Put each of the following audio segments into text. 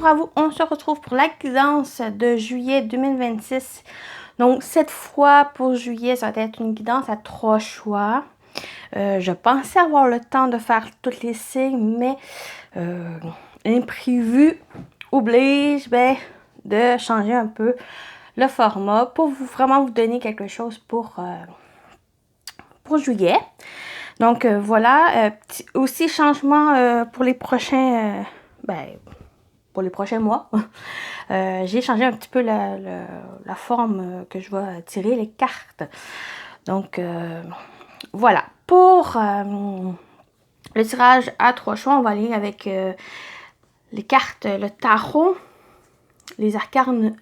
bonjour à vous, on se retrouve pour la guidance de juillet 2026. Donc cette fois pour juillet, ça va être une guidance à 3 choix. Je pensais avoir le temps de faire toutes les signes, mais l'imprévu oblige de changer un peu le format pour vraiment vous donner quelque chose pour juillet. Donc voilà, aussi changement pour les prochains mois. J'ai changé un petit peu la forme que je vais tirer les cartes. Donc voilà, pour le tirage à 3 choix, on va aller avec les cartes, le tarot, les arcanes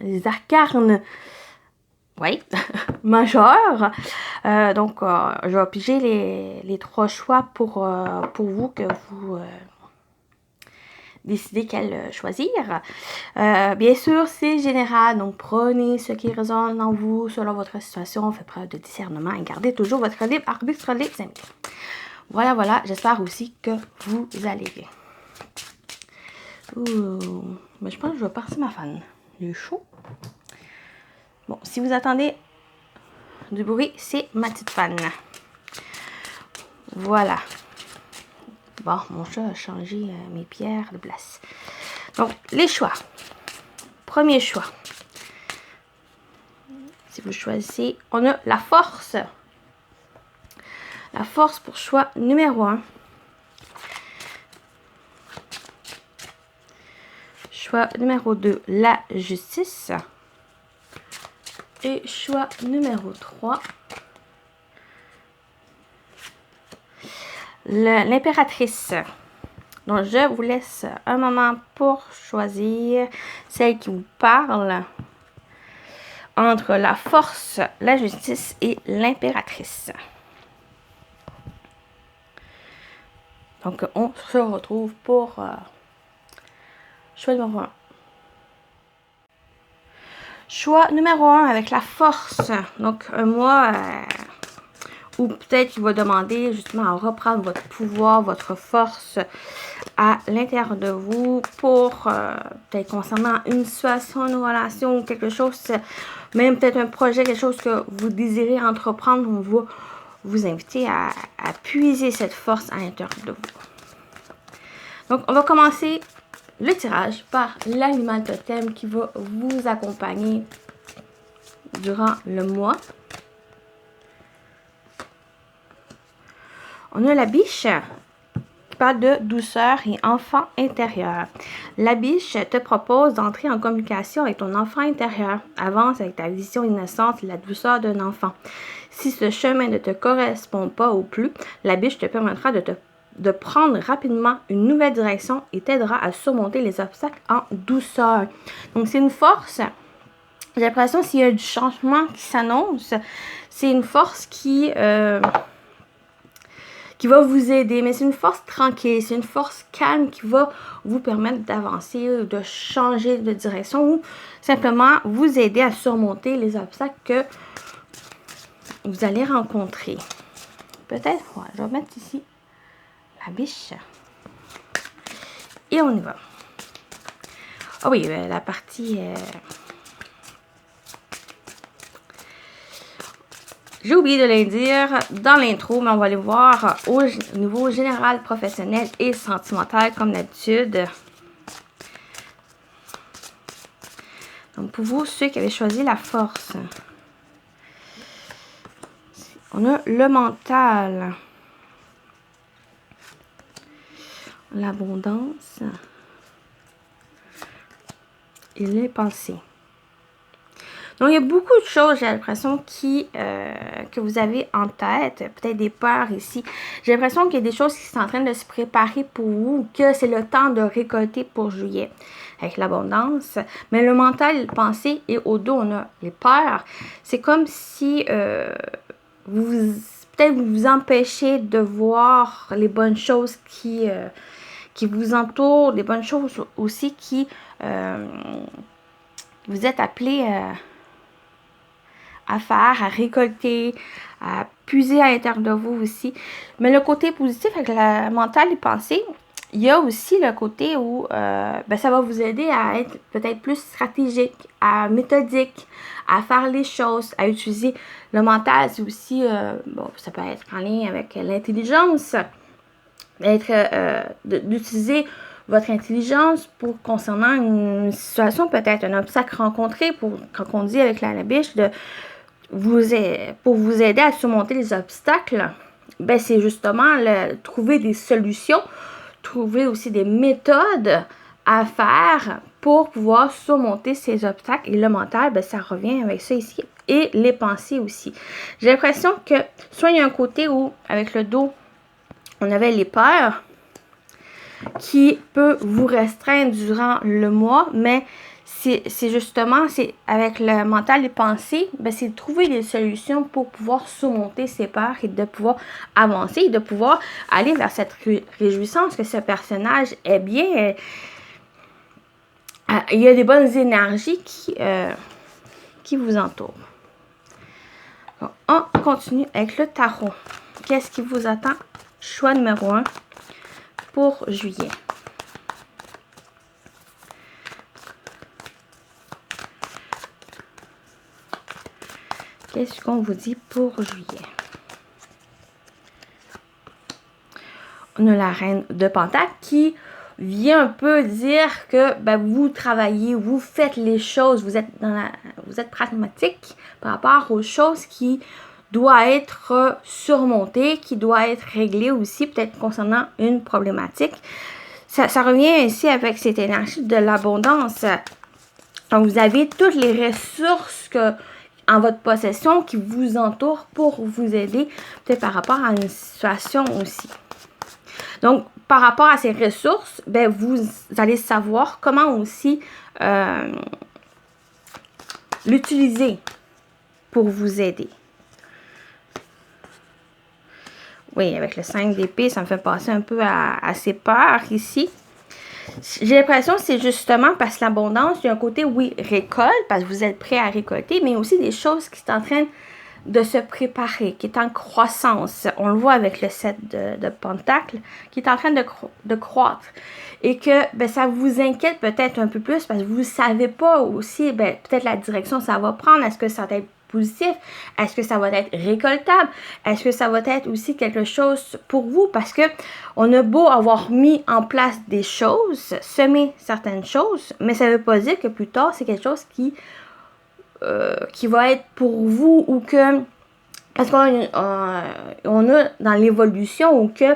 oui, majeur. Donc, je vais piger les 3 choix pour vous, que vous décidez quel choisir. Bien sûr, c'est général, donc prenez ce qui résonne en vous selon votre situation, faites preuve de discernement et gardez toujours votre libre arbitre, les amis. Voilà, j'espère aussi que vous allez bien. Mais je pense que je vais partir ma fan. Il est chaud. Bon, si vous attendez du bruit, c'est ma petite fan. Voilà. Bon, mon chat a changé mes pierres de place. Donc, les choix. Premier choix. Si vous choisissez, on a la force. La force pour choix numéro 1. Choix numéro 2, la justice. Et choix numéro 3, l'impératrice. Donc, je vous laisse un moment pour choisir celle qui vous parle entre la force, la justice et l'impératrice. Donc, on se retrouve pour choix numéro 1. Choix numéro 1 avec la force. Donc, moi, ou peut-être qu'il va demander justement à reprendre votre pouvoir, votre force à l'intérieur de vous pour peut-être concernant une situation, une relation ou quelque chose, même peut-être un projet, quelque chose que vous désirez entreprendre. On va vous inviter à puiser cette force à l'intérieur de vous. Donc, on va commencer le tirage par l'animal totem qui va vous accompagner durant le mois. On a la biche qui parle de douceur et enfant intérieur. La biche te propose d'entrer en communication avec ton enfant intérieur. Avance avec ta vision innocente et la douceur d'un enfant. Si ce chemin ne te correspond pas ou plus, la biche te permettra de prendre rapidement une nouvelle direction et t'aidera à surmonter les obstacles en douceur. Donc, c'est une force. J'ai l'impression s'il y a du changement qui s'annonce, c'est une force qui va vous aider. Mais c'est une force tranquille, c'est une force calme qui va vous permettre d'avancer, de changer de direction ou simplement vous aider à surmonter les obstacles que vous allez rencontrer. Peut-être, ouais, je vais mettre ici la biche. Et on y va. Ah oui, la partie... J'ai oublié de le dire dans l'intro, mais on va aller voir au niveau général, professionnel et sentimental comme d'habitude. Donc pour vous, ceux qui avaient choisi la force, on a le mental, l'abondance et les pensées. Donc, il y a beaucoup de choses, j'ai l'impression, que vous avez en tête. Peut-être des peurs ici. J'ai l'impression qu'il y a des choses qui sont en train de se préparer pour vous, que c'est le temps de récolter pour juillet avec l'abondance. Mais le mental, le pensée et au dos, on a les peurs. C'est comme si peut-être vous vous empêchez de voir les bonnes choses qui vous entourent, les bonnes choses aussi qui vous êtes appelés à faire, à récolter, à puiser à l'intérieur de vous aussi. Mais le côté positif avec la mentale et pensée, il y a aussi le côté où ça va vous aider à être peut-être plus stratégique, à méthodique, à faire les choses, à utiliser le mental. C'est aussi, ça peut être en lien avec l'intelligence, d'utiliser votre intelligence pour concernant une situation, peut-être un obstacle rencontré, quand on dit avec la biche, pour vous aider à surmonter les obstacles. C'est justement trouver des solutions, trouver aussi des méthodes à faire pour pouvoir surmonter ces obstacles. Et le mental, ça revient avec ça ici. Et les pensées aussi. J'ai l'impression que soit il y a un côté où, avec le dos, on avait les peurs qui peut vous restreindre durant le mois, mais c'est justement, c'est avec le mental et pensées, c'est de trouver des solutions pour pouvoir surmonter ces peurs et de pouvoir avancer et de pouvoir aller vers cette réjouissance que ce personnage est bien. Il y a des bonnes énergies qui vous entourent. Donc, on continue avec le tarot. Qu'est-ce qui vous attend? Choix numéro 1 pour juillet. Qu'est-ce qu'on vous dit pour juillet? On a la reine de Pentacle qui vient un peu dire que vous travaillez, vous faites les choses, vous êtes pragmatique par rapport aux choses qui doivent être surmontées, qui doivent être réglées aussi, peut-être concernant une problématique. Ça revient ici avec cette énergie de l'abondance. Donc, vous avez toutes les ressources en votre possession qui vous entourent pour vous aider, peut-être par rapport à une situation aussi. Donc, par rapport à ces ressources, vous allez savoir comment aussi l'utiliser pour vous aider. Oui, avec le 5 d'épée, ça me fait passer un peu à ces peurs ici. J'ai l'impression que c'est justement parce que l'abondance, il y a un côté, oui, récolte, parce que vous êtes prêt à récolter, mais aussi des choses qui sont en train de se préparer, qui est en croissance. On le voit avec le 7 de Pentacle, qui est en train de croître. Et que ça vous inquiète peut-être un peu plus parce que vous ne savez pas aussi peut-être la direction que ça va prendre. Est-ce que ça va être positif? Est-ce que ça va être récoltable? Est-ce que ça va être aussi quelque chose pour vous? Parce que on a beau avoir mis en place des choses, semer certaines choses, mais ça ne veut pas dire que plus tard, c'est quelque chose qui va être pour vous ou que... Parce qu'on a dans l'évolution ou que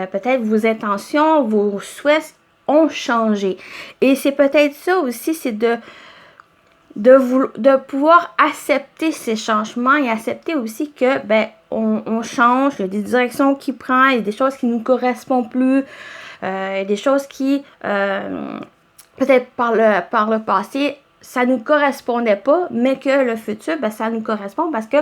peut-être vos intentions, vos souhaits ont changé. Et c'est peut-être ça aussi, c'est de pouvoir accepter ces changements et accepter aussi que on change, il y a des directions qui prennent, il y a des choses qui ne nous correspondent plus, il y a des choses qui peut-être par le passé ça ne nous correspondait pas, mais que le futur, ça nous correspond parce que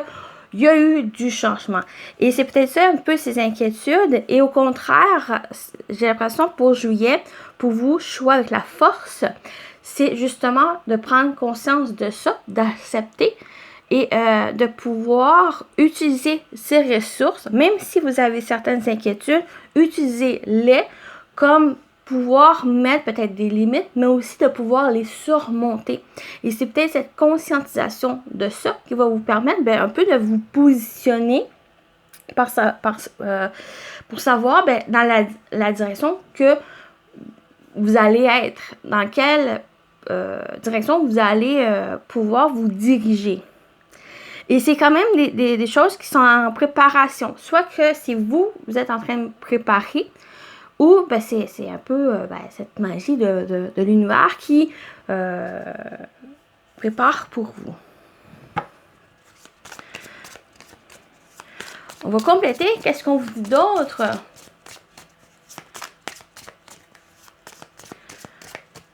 il y a eu du changement. Et c'est peut-être ça un peu ces inquiétudes. Et au contraire, j'ai l'impression pour juillet, pour vous, choix avec la force, c'est justement de prendre conscience de ça, d'accepter et de pouvoir utiliser ces ressources, même si vous avez certaines inquiétudes, utilisez-les comme pouvoir mettre peut-être des limites, mais aussi de pouvoir les surmonter. Et c'est peut-être cette conscientisation de ça qui va vous permettre un peu de vous positionner pour savoir dans la direction que vous allez être, dans quelle direction vous allez pouvoir vous diriger. Et c'est quand même des choses qui sont en préparation. Soit que si vous êtes en train de préparer, ou c'est un peu cette magie de l'univers qui prépare pour vous. On va compléter. Qu'est-ce qu'on vous dit d'autre?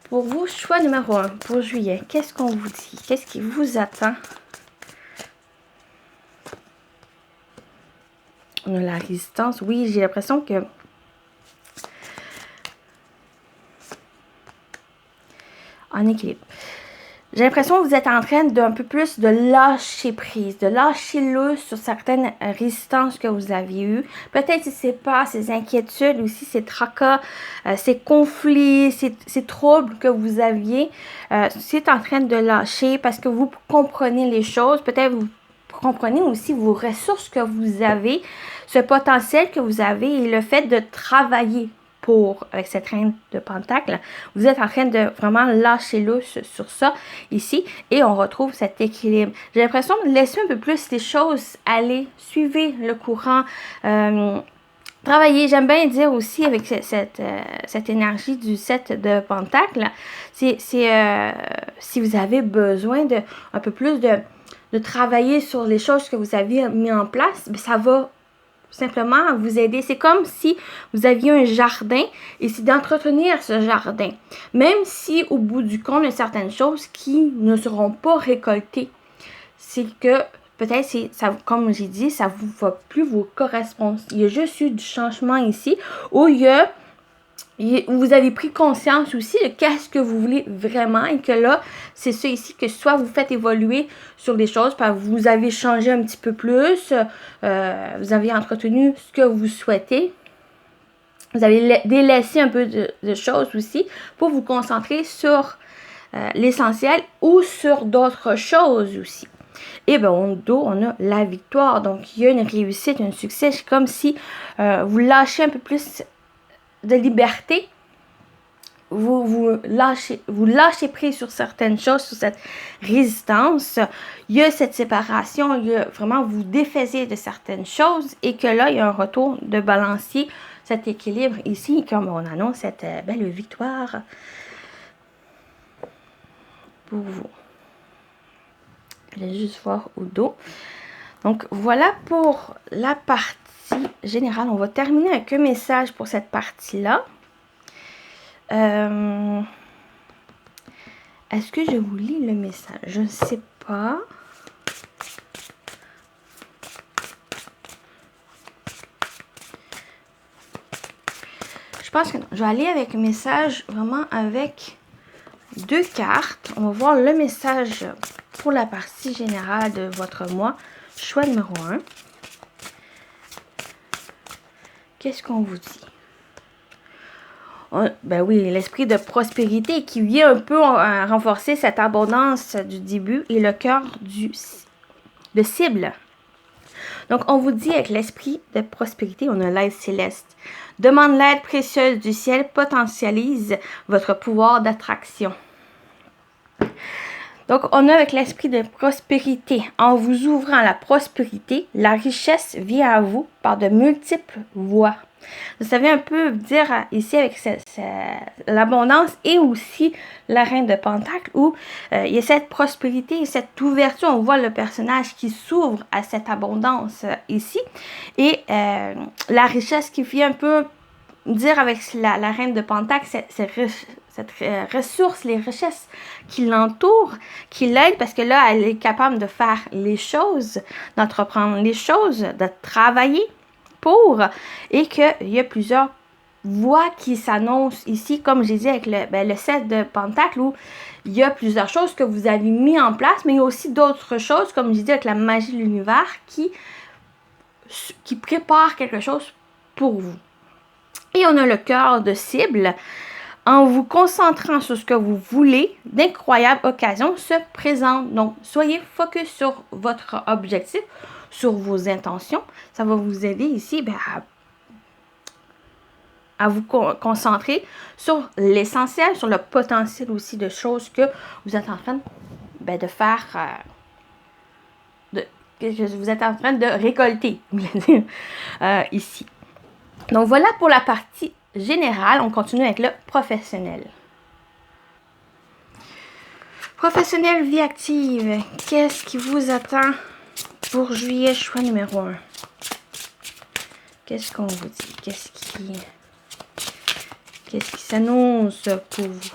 Pour vous, choix numéro 1 pour juillet. Qu'est-ce qu'on vous dit? Qu'est-ce qui vous attend? On a la résistance. Oui, j'ai l'impression que en équilibre. J'ai l'impression que vous êtes en train d'un peu plus de lâcher prise, de lâcher l'eau sur certaines résistances que vous aviez eues. Peut-être si c'est pas ces inquiétudes aussi, ces tracas, ces conflits, ces troubles que vous aviez, c'est en train de lâcher parce que vous comprenez les choses. Peut-être vous comprenez aussi vos ressources que vous avez, ce potentiel que vous avez et le fait de travailler avec cette reine de pentacle, vous êtes en train de vraiment lâcher l'os sur ça ici et on retrouve cet équilibre. J'ai l'impression de laisser un peu plus les choses aller, suivez le courant, travailler. J'aime bien dire aussi avec cette énergie du 7 de pentacle, si vous avez besoin de un peu plus de travailler sur les choses que vous avez mis en place, bien, ça va simplement vous aider. C'est comme si vous aviez un jardin et c'est d'entretenir ce jardin. Même si au bout du compte, il y a certaines choses qui ne seront pas récoltées. C'est que peut-être, comme j'ai dit, ça ne va plus vous correspondre. Il y a juste eu du changement ici où vous avez pris conscience aussi de qu'est-ce que vous voulez vraiment et que là, c'est ça ici que soit vous faites évoluer sur des choses, parce que vous avez changé un petit peu plus, vous avez entretenu ce que vous souhaitez, vous avez délaissé un peu de choses aussi pour vous concentrer sur l'essentiel ou sur d'autres choses aussi. Et bien, au dos, on a la victoire. Donc, il y a une réussite, un succès. C'est comme si vous lâchez un peu plus de liberté, vous lâchez prise sur certaines choses, sur cette résistance. Il y a cette séparation, il y a vraiment vous défaisez de certaines choses et que là, il y a un retour de balancier, cet équilibre ici, comme on annonce cette belle victoire pour vous. Je vais juste voir au dos. Donc, voilà pour la partie générale. On va terminer avec un message pour cette partie-là. Est-ce que je vous lis le message? Je ne sais pas. Je pense que non. Je vais aller avec un message vraiment avec 2 cartes. On va voir le message pour la partie générale de votre mois. Choix numéro 1. Qu'est-ce qu'on vous dit? Ben oui, l'esprit de prospérité qui vient un peu renforcer cette abondance du début et le cœur de cible. Donc, on vous dit avec l'esprit de prospérité, on a l'aide céleste. Demande l'aide précieuse du ciel, potentialise votre pouvoir d'attraction. Donc, on a avec l'esprit de prospérité. En vous ouvrant à la prospérité, la richesse vient à vous par de multiples voies. Vous savez un peu dire ici avec l'abondance et aussi la reine de Pentacle où il y a cette prospérité et cette ouverture. On voit le personnage qui s'ouvre à cette abondance ici. Et la richesse qui vient un peu dire avec la reine de Pentacle, cette ressource, les richesses qui l'entourent, qui l'aident parce que là, elle est capable de faire les choses, d'entreprendre les choses, de travailler pour, et qu'il y a plusieurs voies qui s'annoncent ici, comme j'ai dit avec le 7 de Pentacle, où il y a plusieurs choses que vous avez mis en place, mais il y a aussi d'autres choses, comme j'ai dit avec la magie de l'univers, qui prépare quelque chose pour vous. Et on a le cœur de cible. En vous concentrant sur ce que vous voulez, d'incroyables occasions se présentent. Donc, soyez focus sur votre objectif, sur vos intentions. Ça va vous aider ici à vous concentrer sur l'essentiel, sur le potentiel aussi de choses que vous êtes en train de faire, que vous êtes en train de récolter ici. Donc, voilà pour la partie générale. On continue avec le professionnel. Professionnel, vie active. Qu'est-ce qui vous attend pour juillet, choix numéro 1? Qu'est-ce qu'on vous dit? Qu'est-ce qui s'annonce pour vous?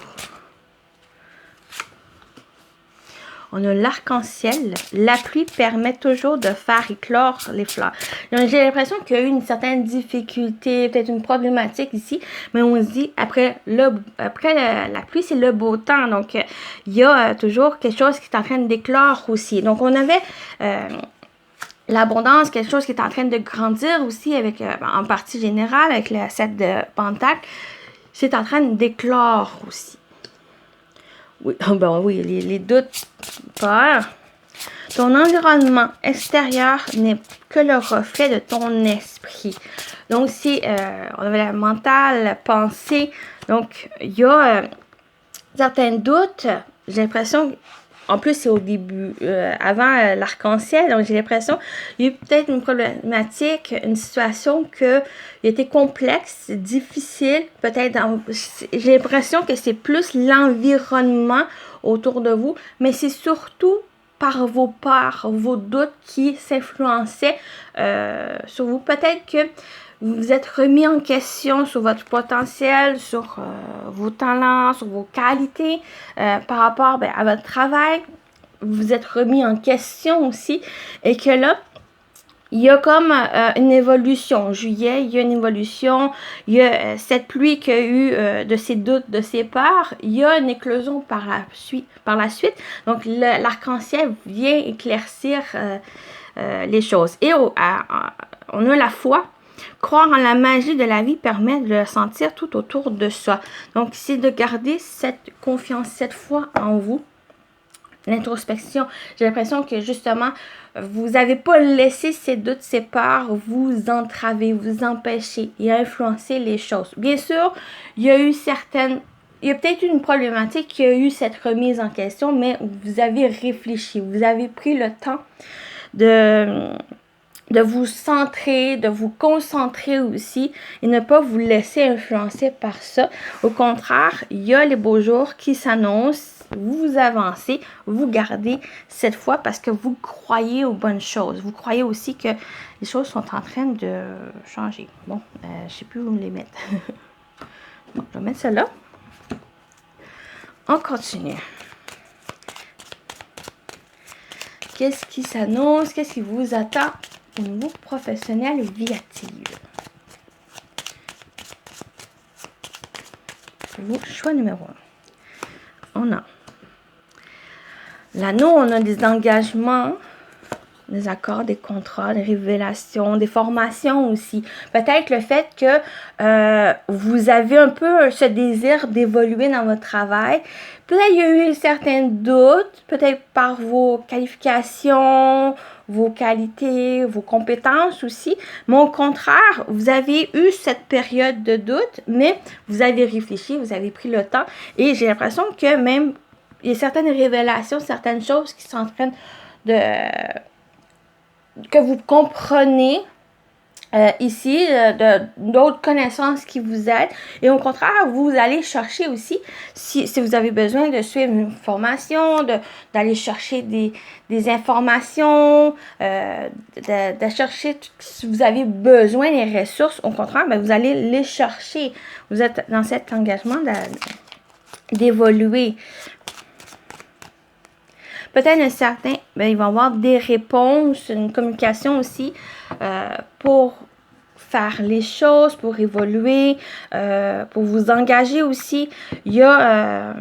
On a l'arc-en-ciel. La pluie permet toujours de faire éclore les fleurs. Donc, j'ai l'impression qu'il y a eu une certaine difficulté, peut-être une problématique ici, mais on se dit, après la pluie, c'est le beau temps. Donc, il y a toujours quelque chose qui est en train d'éclore aussi. Donc, on avait l'abondance, quelque chose qui est en train de grandir aussi, avec en partie générale, avec le 7 de Pentacle. C'est en train d'éclore aussi. Oui, ben oui, les doutes, peur. Ton environnement extérieur n'est que le reflet de ton esprit. Donc, si on avait la mentale, la pensée, donc il y a certains doutes. J'ai l'impression, en plus c'est au début, avant l'arc-en-ciel, donc j'ai l'impression il y a eu peut-être une problématique, une situation qui était complexe, difficile, peut-être, j'ai l'impression que c'est plus l'environnement autour de vous, mais c'est surtout par vos peurs, vos doutes qui s'influençaient sur vous. Peut-être que vous vous êtes remis en question sur votre potentiel, sur vos talents, sur vos qualités, par rapport à votre travail. Vous vous êtes remis en question aussi. Et que là, il y a comme une évolution. En juillet, il y a une évolution. Il y a cette pluie qu'il y a eu de ces doutes, de ces peurs. Il y a une éclosion par la suite. Donc, l'arc-en-ciel vient éclaircir les choses. Et on a la foi. Croire en la magie de la vie permet de le sentir tout autour de soi. Donc, c'est de garder cette confiance, cette foi en vous. L'introspection, j'ai l'impression que justement, vous n'avez pas laissé ces doutes, ces peurs vous entraver, vous empêcher et influencer les choses. Bien sûr, il y a peut-être une problématique qui a eu cette remise en question, mais vous avez réfléchi, vous avez pris le temps de vous centrer, de vous concentrer aussi et ne pas vous laisser influencer par ça. Au contraire, il y a les beaux jours qui s'annoncent, vous avancez, vous gardez cette foi parce que vous croyez aux bonnes choses. Vous croyez aussi que les choses sont en train de changer. Bon, je ne sais plus où me les mettre. Bon, je vais mettre ça là. On continue. Qu'est-ce qui s'annonce? Qu'est-ce qui vous attend au niveau professionnel et vie-active? Le choix numéro 1. On a l'anneau, on a des engagements, des accords, des contrats, des révélations, des formations aussi. Peut-être le fait que vous avez un peu ce désir d'évoluer dans votre travail. Peut-être il y a eu certains doutes, peut-être par vos qualifications, vos qualités, vos compétences aussi. Mais au contraire, vous avez eu cette période de doute, mais vous avez réfléchi, vous avez pris le temps. Et j'ai l'impression que même, il y a certaines révélations, certaines choses qui sont en train que vous comprenez ici, d'autres connaissances qui vous aident. Et au contraire, vous allez chercher aussi, si vous avez besoin de suivre une formation, d'aller chercher des informations, de chercher, si vous avez besoin des ressources, au contraire, ben, vous allez les chercher. Vous êtes dans cet engagement d'évoluer. Peut-être un certain, ben, il va y avoir des réponses, une communication aussi pour faire les choses, pour évoluer, pour vous engager aussi. Il y a,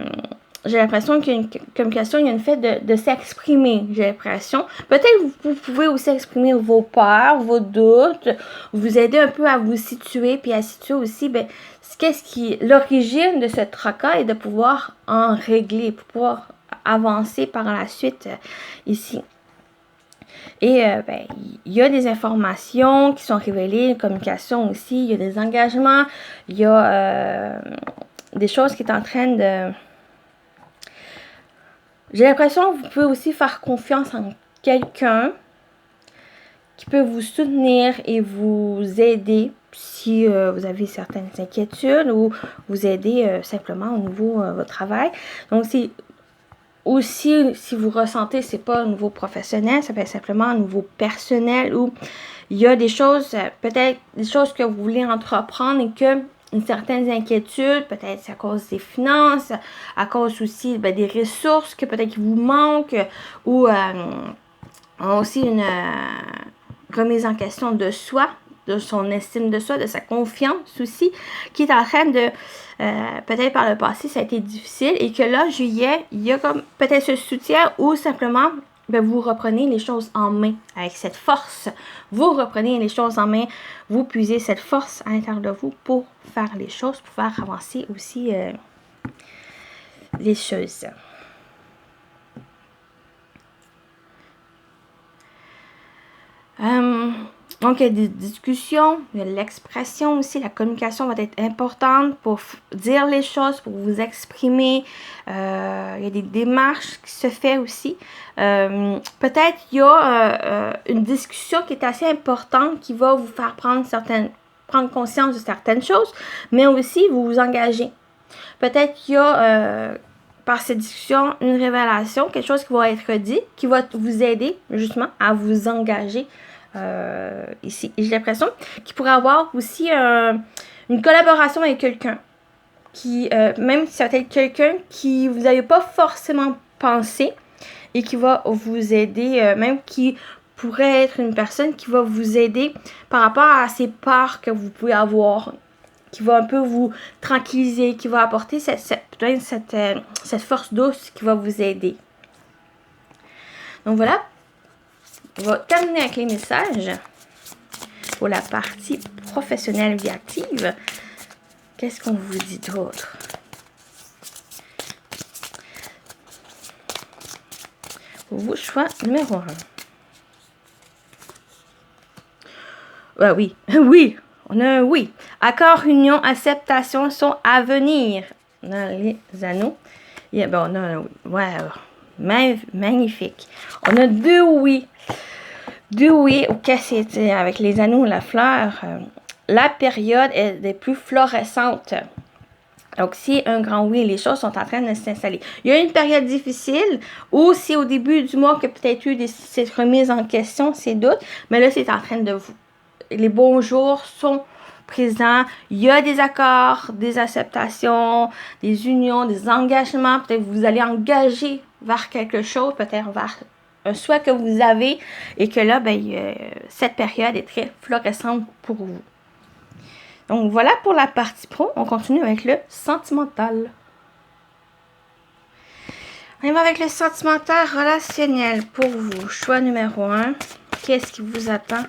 j'ai l'impression qu'il y a une communication, il y a une fait de s'exprimer, j'ai l'impression. Peut-être vous pouvez aussi exprimer vos peurs, vos doutes, vous aider un peu à vous situer, puis à situer aussi, ben, qu'est-ce qui est l'origine de ce tracas et de pouvoir en régler, pour pouvoir avancer par la suite ici. Et ben, il y a des informations qui sont révélées, une communication aussi, il y a des engagements, il y a des choses qui sont en train de... J'ai l'impression que vous pouvez aussi faire confiance en quelqu'un qui peut vous soutenir et vous aider si vous avez certaines inquiétudes ou vous aider simplement au niveau de votre travail. Donc, c'est aussi, si vous ressentez, c'est pas au niveau professionnel, ça peut être simplement au niveau personnel où il y a des choses, peut-être des choses que vous voulez entreprendre et que une certaine inquiétude, peut-être à cause des finances, à cause aussi des ressources que peut-être qu'il vous manque, ou aussi une remise en question de soi, de son estime de soi, de sa confiance aussi, qui est en train de, peut-être par le passé, ça a été difficile, et que là, juillet, il y a comme peut-être ce soutien, ou simplement, vous reprenez les choses en main avec cette force. Vous reprenez les choses en main, vous puisez cette force à l'intérieur de vous pour faire les choses, pour faire avancer aussi les choses. Donc, il y a des discussions, il y a l'expression aussi, la communication va être importante pour dire les choses, pour vous exprimer. Il y a des démarches qui se font aussi. Peut-être il y a une discussion qui est assez importante qui va vous faire prendre conscience de certaines choses, mais aussi vous engager. Peut-être qu'il y a par cette discussion une révélation, quelque chose qui va être dit, qui va vous aider justement à vous engager ici. Et j'ai l'impression qu'il pourrait avoir aussi une collaboration avec quelqu'un qui, même si c'est peut-être quelqu'un qui vous n'avez pas forcément pensé et qui va vous aider, même qui pourrait être une personne qui va vous aider par rapport à ces peurs que vous pouvez avoir, qui va un peu vous tranquilliser, qui va apporter cette force douce qui va vous aider. Donc voilà. On va terminer avec les messages pour la partie professionnelle vie active. Qu'est-ce qu'on vous dit d'autre? Pour vous, choix numéro 1. Oui, oui, on a un oui. Accord, union, acceptation sont à venir. On a les anneaux. On a un oui. Ouais, magnifique. On a 2 oui. 2 oui, ok, c'est avec les anneaux et la fleur. La période est des plus florescentes. Donc, si un grand oui, les choses sont en train de s'installer. Il y a une période difficile, ou c'est au début du mois que peut-être eu cette remise en question, ces doutes, mais là, c'est en train de vous. Les bons jours sont présents. Il y a des accords, des acceptations, des unions, des engagements. Peut-être que vous allez engager vers quelque chose, peut-être vers un souhait que vous avez, et que là, cette période est très florissante pour vous. Donc, voilà pour la partie pro. On continue avec le sentimental. On va avec le sentimental relationnel pour vous. Choix numéro 1. Qu'est-ce qui vous attend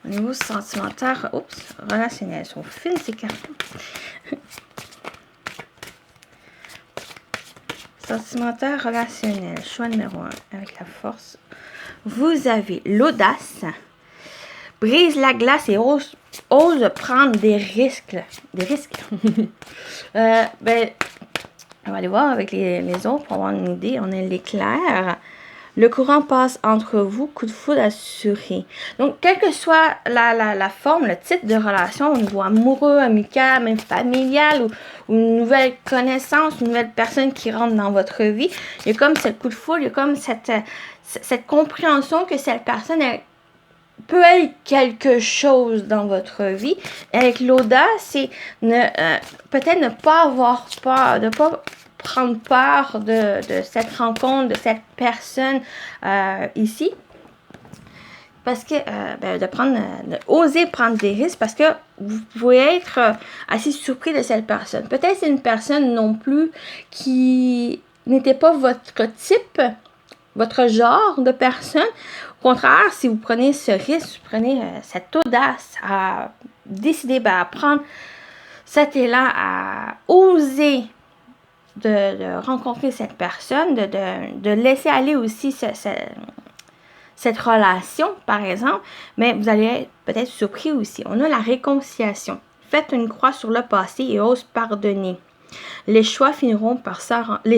au niveau sentimental? Relationnel. Elles sont fines, ces cartes. Sentimental relationnel. Choix numéro 1. Avec la force. Vous avez l'audace. Brise la glace et ose prendre des risques. Des risques. On va aller voir avec les autres pour avoir une idée. On a l'éclair. Le courant passe entre vous, coup de foudre assuré. Donc, quelle que soit la forme, le type de relation au niveau amoureux, amical, même familial, ou une nouvelle connaissance, une nouvelle personne qui rentre dans votre vie, il y a comme ce coup de foudre, il y a comme cette compréhension que cette personne peut être quelque chose dans votre vie. Avec l'audace, c'est peut-être ne pas avoir peur, de ne pas prendre peur de cette rencontre, de cette personne ici. Parce que oser prendre des risques, parce que vous pouvez être assez surpris de cette personne. Peut-être c'est une personne non plus qui n'était pas votre type, votre genre de personne. Au contraire, si vous prenez ce risque, vous prenez cette audace à décider, à prendre cet élan, à oser de rencontrer cette personne, de laisser aller aussi cette relation, par exemple, mais vous allez être peut-être surpris aussi. On a la réconciliation. Faites une croix sur le passé et ose pardonner. Les choses finiront par s'arranger.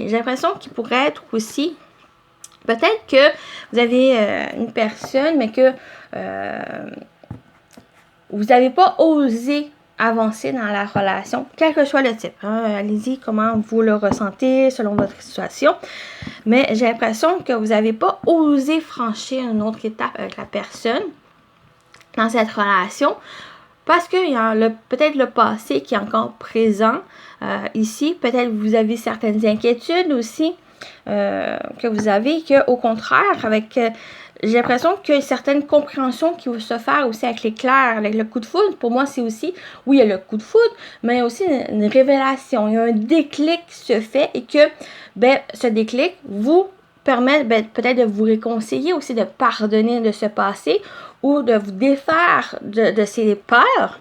J'ai l'impression qu'il pourrait être aussi, peut-être que vous avez une personne, mais que vous n'avez pas osé avancer dans la relation, quel que soit le type. Allez-y, comment vous le ressentez selon votre situation. Mais j'ai l'impression que vous n'avez pas osé franchir une autre étape avec la personne dans cette relation. Parce qu'il y a peut-être le passé qui est encore présent ici. Peut-être vous avez certaines inquiétudes aussi que vous avez, qu'au contraire, avec... j'ai l'impression qu'il y a certaines compréhensions qui vont se faire aussi avec l'éclair, avec le coup de foudre. Pour moi, c'est aussi, oui, il y a le coup de foudre, mais il y a aussi une révélation. Il y a un déclic qui se fait et que ce déclic vous permet peut-être de vous réconcilier, aussi de pardonner de ce passé ou de vous défaire de ces peurs,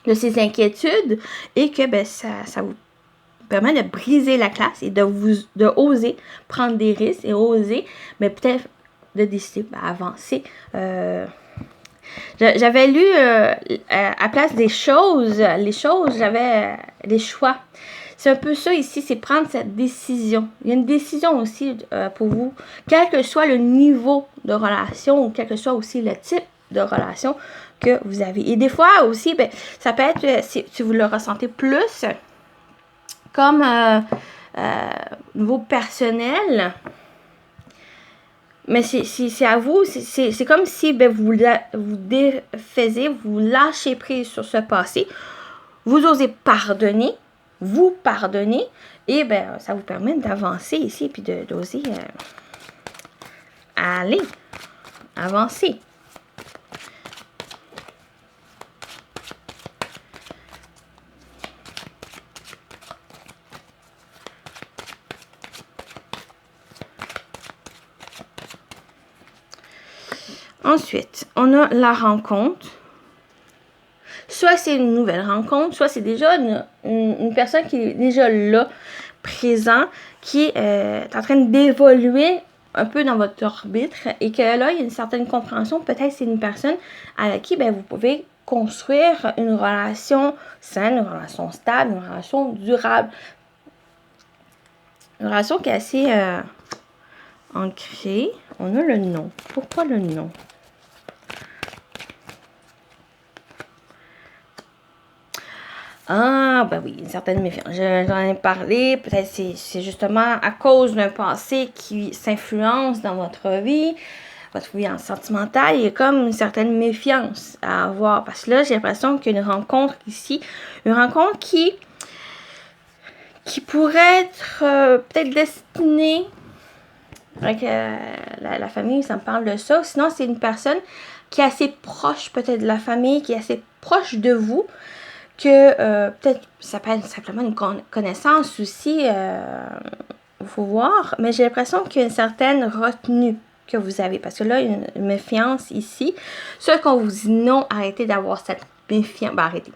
de ces inquiétudes et que ça vous permet de briser la glace et de oser prendre des risques et oser, mais peut-être de décider d'avancer. J'avais lu à place des choses, j'avais des choix. C'est un peu ça ici, c'est prendre cette décision. Il y a une décision aussi pour vous, quel que soit le niveau de relation ou quel que soit aussi le type de relation que vous avez. Et des fois aussi, ça peut être, si vous le ressentez plus, comme niveau personnel, mais c'est à vous, c'est comme si vous défaisiez, vous lâchez prise sur ce passé, vous osez pardonner, vous pardonner, et ça vous permet d'avancer ici, puis d'oser aller, avancer. Ensuite, on a la rencontre. Soit c'est une nouvelle rencontre, soit c'est déjà une personne qui est déjà là, présent, qui est en train d'évoluer un peu dans votre orbite et que là, il y a une certaine compréhension. Peut-être c'est une personne avec qui vous pouvez construire une relation saine, une relation stable, une relation durable. Une relation qui est assez ancrée. On a le nom. Pourquoi le nom? Ah, oui, une certaine méfiance. J'en ai parlé. Peut-être c'est justement à cause d'un passé qui s'influence dans votre vie en sentimentale. Il y a comme une certaine méfiance à avoir. Parce que là, j'ai l'impression qu'il y a une rencontre ici. Une rencontre qui pourrait être peut-être destinée avec la famille, ça me parle de ça. Sinon, c'est une personne qui est assez proche peut-être de la famille, qui est assez proche de vous. Que peut-être ça peut être simplement une connaissance aussi, il faut voir, mais j'ai l'impression qu'il y a une certaine retenue que vous avez, parce que là, il y a une méfiance ici. Ceux qu'on vous dit non, arrêtez d'avoir cette méfiance, arrêtez.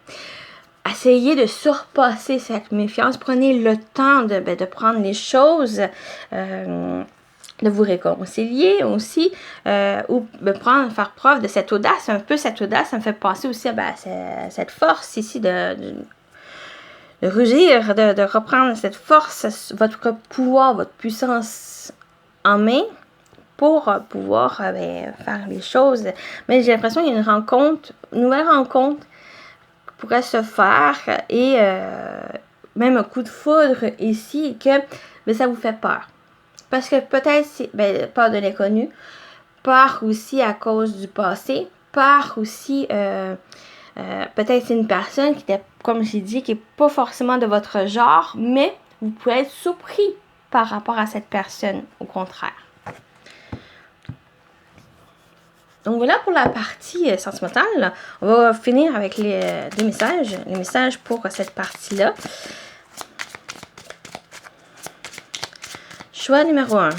Essayez de surpasser cette méfiance, prenez le temps de prendre les choses, de vous réconcilier aussi, ou faire preuve de cette audace. Un peu cette audace, ça me fait penser aussi à cette force ici de rugir, de reprendre cette force, votre pouvoir, votre puissance en main pour pouvoir faire les choses. Mais j'ai l'impression qu'il y a une nouvelle rencontre qui pourrait se faire et même un coup de foudre ici que ça vous fait peur. Parce que peut-être c'est peur de l'inconnu, peur aussi à cause du passé, peur aussi peut-être c'est une personne qui était, comme j'ai dit, qui n'est pas forcément de votre genre, mais vous pouvez être surpris par rapport à cette personne, au contraire. Donc voilà pour la partie sentimentale. On va finir avec les messages pour cette partie-là. Choix numéro 1.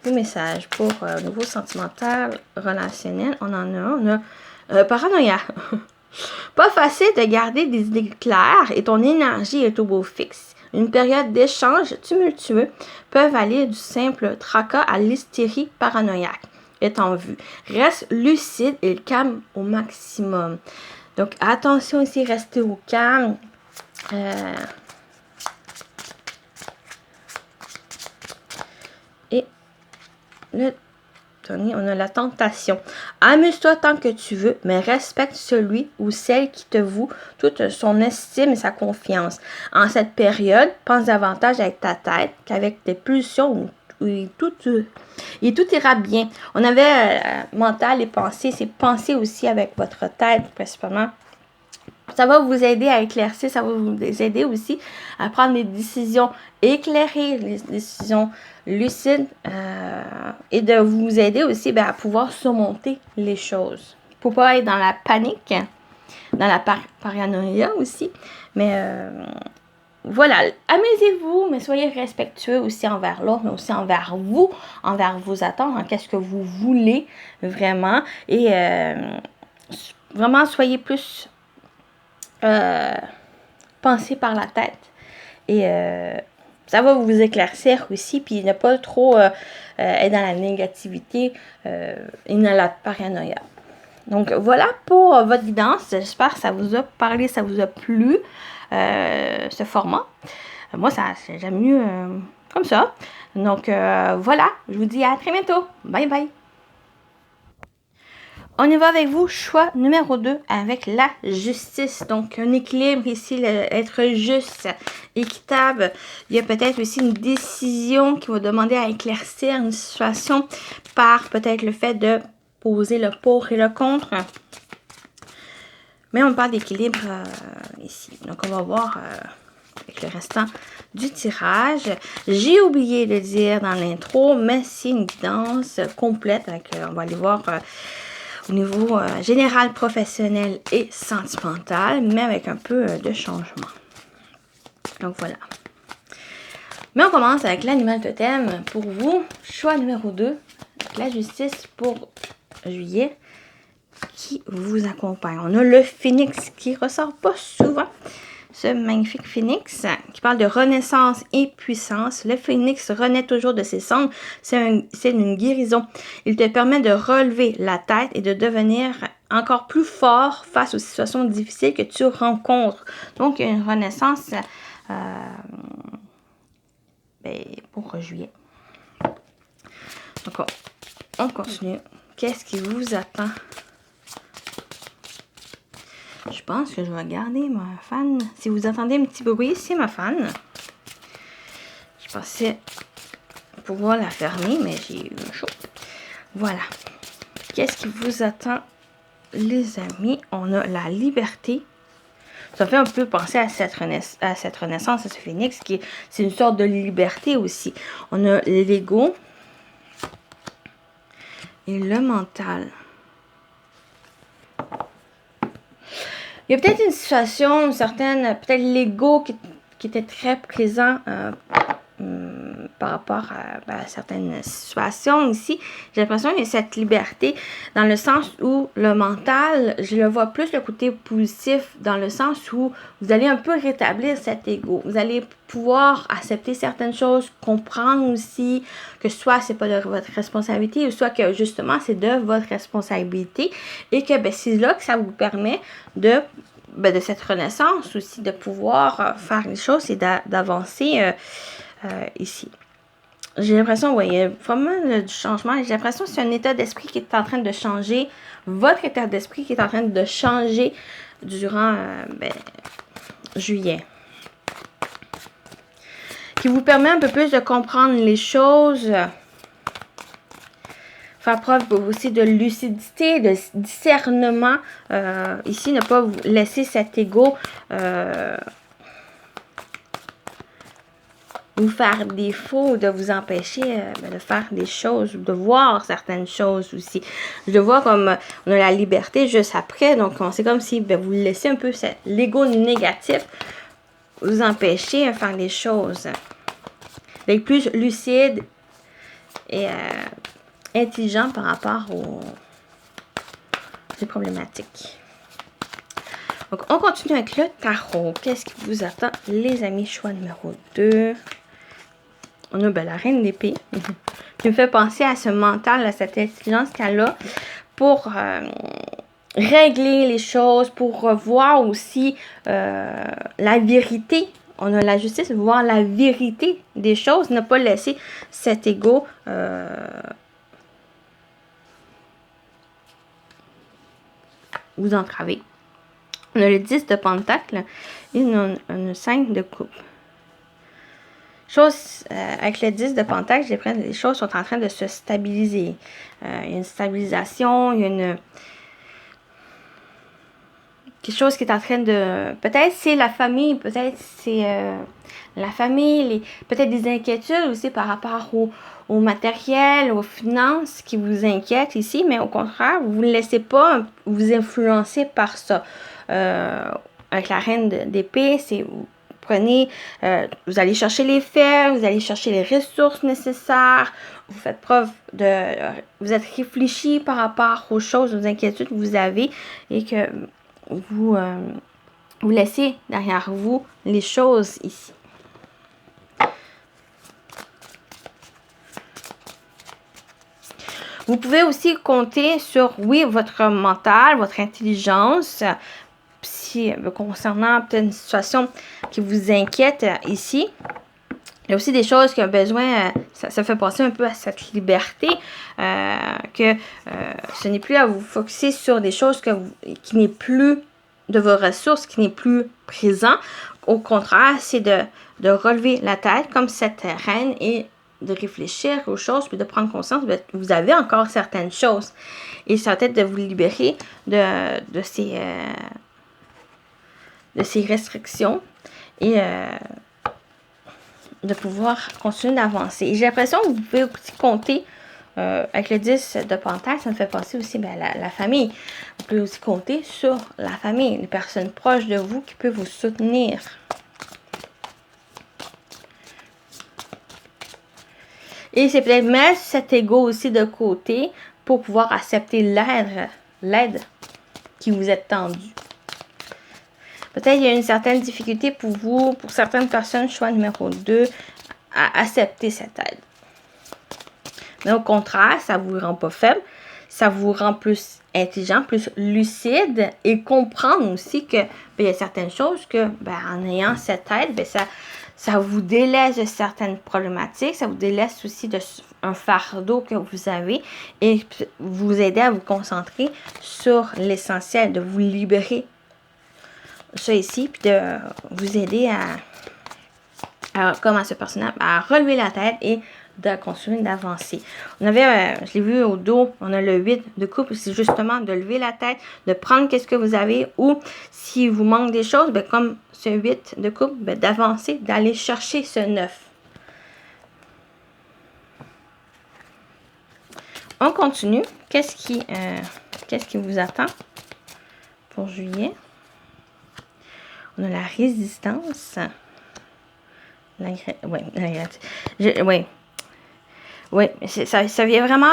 Le message pour nouveau sentimental, relationnel. On en a un. On a paranoïa. Pas facile de garder des idées claires et ton énergie est au beau fixe. Une période d'échange tumultueux peuvent aller du simple tracas à l'hystérie paranoïaque est en vue. Reste lucide et calme au maximum. Donc attention ici, restez au calme. Et le dernier, on a la tentation. Amuse-toi tant que tu veux, mais respecte celui ou celle qui te voue toute son estime et sa confiance. En cette période, pense davantage avec ta tête qu'avec tes pulsions tout ira bien. On avait mental et pensée, c'est penser aussi avec votre tête principalement. Ça va vous aider à éclaircir, ça va vous aider aussi à prendre des décisions éclairées, des décisions lucides et de vous aider aussi à pouvoir surmonter les choses. Pour pas être dans la panique, dans la paranoïa aussi, mais voilà, amusez-vous, mais soyez respectueux aussi envers l'autre, mais aussi envers vous, envers vos attentes, qu'est-ce que vous voulez vraiment, et vraiment soyez plus pensez par la tête. Et ça va vous éclaircir aussi, puis ne pas trop être dans la négativité et dans la paranoïa. Donc voilà pour votre guidance. J'espère que ça vous a parlé, ça vous a plu, ce format. Moi, j'aime mieux comme ça. Donc voilà, je vous dis à très bientôt. Bye bye. On y va avec vous, choix numéro 2 avec la justice. Donc, un équilibre ici, être juste, équitable. Il y a peut-être aussi une décision qui va demander à éclaircir une situation par peut-être le fait de poser le pour et le contre. Mais on parle d'équilibre ici. Donc, on va voir avec le restant du tirage. J'ai oublié de dire dans l'intro, mais c'est une guidance complète. On va aller voir au niveau général, professionnel et sentimental, mais avec un peu de changement. Donc voilà. Mais on commence avec l'animal totem pour vous. Choix numéro 2, la justice pour juillet qui vous accompagne. On a le phénix qui ressort pas souvent. Ce magnifique phénix qui parle de renaissance et puissance. Le phénix renaît toujours de ses cendres. C'est une guérison. Il te permet de relever la tête et de devenir encore plus fort face aux situations difficiles que tu rencontres. Donc, il y a une renaissance pour juillet. Donc, on continue. Qu'est-ce qui vous attend? Je pense que je vais garder ma fan. Si vous entendez un petit bruit, c'est ma fan. Je pensais pouvoir la fermer, mais j'ai eu chaud. Voilà. Qu'est-ce qui vous attend, les amis? On a la liberté. Ça fait un peu penser à cette renaissance, à ce phénix, c'est une sorte de liberté aussi. On a l'ego et le mental. Il y a peut-être une situation, certaine, peut-être l'ego qui était très présent par rapport à certaines situations ici. J'ai l'impression qu'il y a cette liberté dans le sens où le mental, je le vois plus le côté positif dans le sens où vous allez un peu rétablir cet ego. Vous allez pouvoir accepter certaines choses, comprendre aussi que soit c'est pas de votre responsabilité ou soit que justement c'est de votre responsabilité et que c'est là que ça vous permet de cette renaissance aussi, de pouvoir faire les choses et d'avancer ici. J'ai l'impression, il y a vraiment du changement. J'ai l'impression que c'est un état d'esprit qui est en train de changer. Votre état d'esprit qui est en train de changer durant juillet. Qui vous permet un peu plus de comprendre les choses. Faire preuve aussi de lucidité, de discernement. Ici, ne pas vous laisser cet ego vous faire défaut, de vous empêcher de faire des choses, de voir certaines choses aussi. Je vois comme on a la liberté juste après, donc c'est comme si vous laissez un peu l'ego négatif vous empêcher de faire des choses. D'être plus lucide et intelligent par rapport aux problématiques. Donc, on continue avec le tarot. Qu'est-ce qui vous attend, les amis? Choix numéro 2. On a la reine d'épée qui me fait penser à ce mental, à cette intelligence qu'elle a pour régler les choses, pour voir aussi la vérité. On a la justice, voir la vérité des choses, ne pas laisser cet ego vous entraver. On a le 10 de pentacle et on a 5 de coupe. choses, avec le 10 de Pentacle, j'ai l'impression que les choses sont en train de se stabiliser. Il y a une stabilisation, il y a quelque chose qui est en train de... Peut-être c'est la famille, peut-être c'est la famille, peut-être des inquiétudes aussi par rapport au matériel, aux finances qui vous inquiètent ici, mais au contraire, vous ne laissez pas vous influencer par ça. Avec la reine d'épée, c'est vous prenez, vous allez chercher les faits, vous allez chercher les ressources nécessaires, vous faites preuve de... vous êtes réfléchi par rapport aux choses, aux inquiétudes que vous avez et que vous laissez derrière vous les choses ici. Vous pouvez aussi compter sur, oui, votre mental, votre intelligence, si, concernant peut-être une situation qui vous inquiète ici. Il y a aussi des choses qui ont besoin, ça fait passer un peu à cette liberté, que ce n'est plus à vous focusser sur des choses qui n'est plus de vos ressources, qui n'est plus présent. Au contraire, c'est de relever la tête comme cette reine et de réfléchir aux choses, puis de prendre conscience que vous avez encore certaines choses. Et ça va peut-être de vous libérer de ces restrictions et de pouvoir continuer d'avancer. Et j'ai l'impression que vous pouvez aussi compter, avec le 10 de Pentacle, ça me fait passer aussi la famille. Vous pouvez aussi compter sur la famille, les personnes proches de vous qui peuvent vous soutenir. Et c'est peut-être mettre cet ego aussi de côté pour pouvoir accepter l'aide qui vous est tendue. Peut-être qu'il y a une certaine difficulté pour vous, pour certaines personnes, choix numéro 2, à accepter cette aide. Mais au contraire, ça ne vous rend pas faible, ça vous rend plus intelligent, plus lucide et comprendre aussi que il y a certaines choses que en ayant cette aide, ça vous délaisse de certaines problématiques, ça vous délaisse aussi un fardeau que vous avez et vous aider à vous concentrer sur l'essentiel, de vous libérer ça ici, puis de vous aider comme à ce personnage, à relever la tête et de continuer d'avancer. On avait, je l'ai vu au dos, on a le 8 de coupe, c'est justement de lever la tête, de prendre qu'est-ce que vous avez, ou si vous manque des choses, comme ce 8 de coupe, d'avancer, d'aller chercher ce 9. On continue. Qu'est-ce qui vous attend pour juillet? On a la résistance. Oui, ça vient vraiment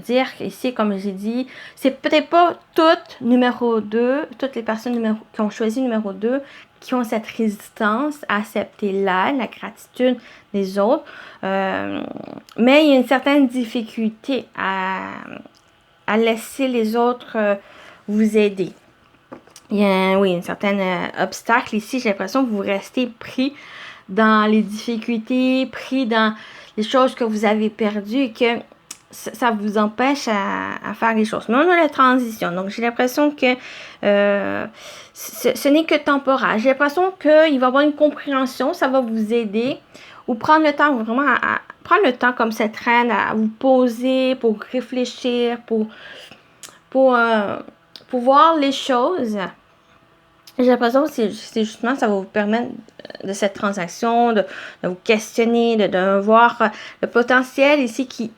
dire ici, comme j'ai dit, c'est peut-être pas toutes les personnes qui ont choisi numéro 2 qui ont cette résistance à accepter la gratitude des autres, mais il y a une certaine difficulté à laisser les autres vous aider. Il y a, un certain obstacle ici. J'ai l'impression que vous restez pris dans les difficultés, pris dans les choses que vous avez perdues et que ça vous empêche à faire les choses. Mais on a la transition. Donc, j'ai l'impression que ce n'est que temporaire. J'ai l'impression qu'il va y avoir une compréhension. Ça va vous aider. Ou prendre le temps, vraiment, à prendre le temps comme cette reine, à vous poser pour réfléchir, pour voir les choses. J'ai l'impression que c'est justement, ça va vous permettre de cette transaction, de vous questionner, de voir le potentiel ici qui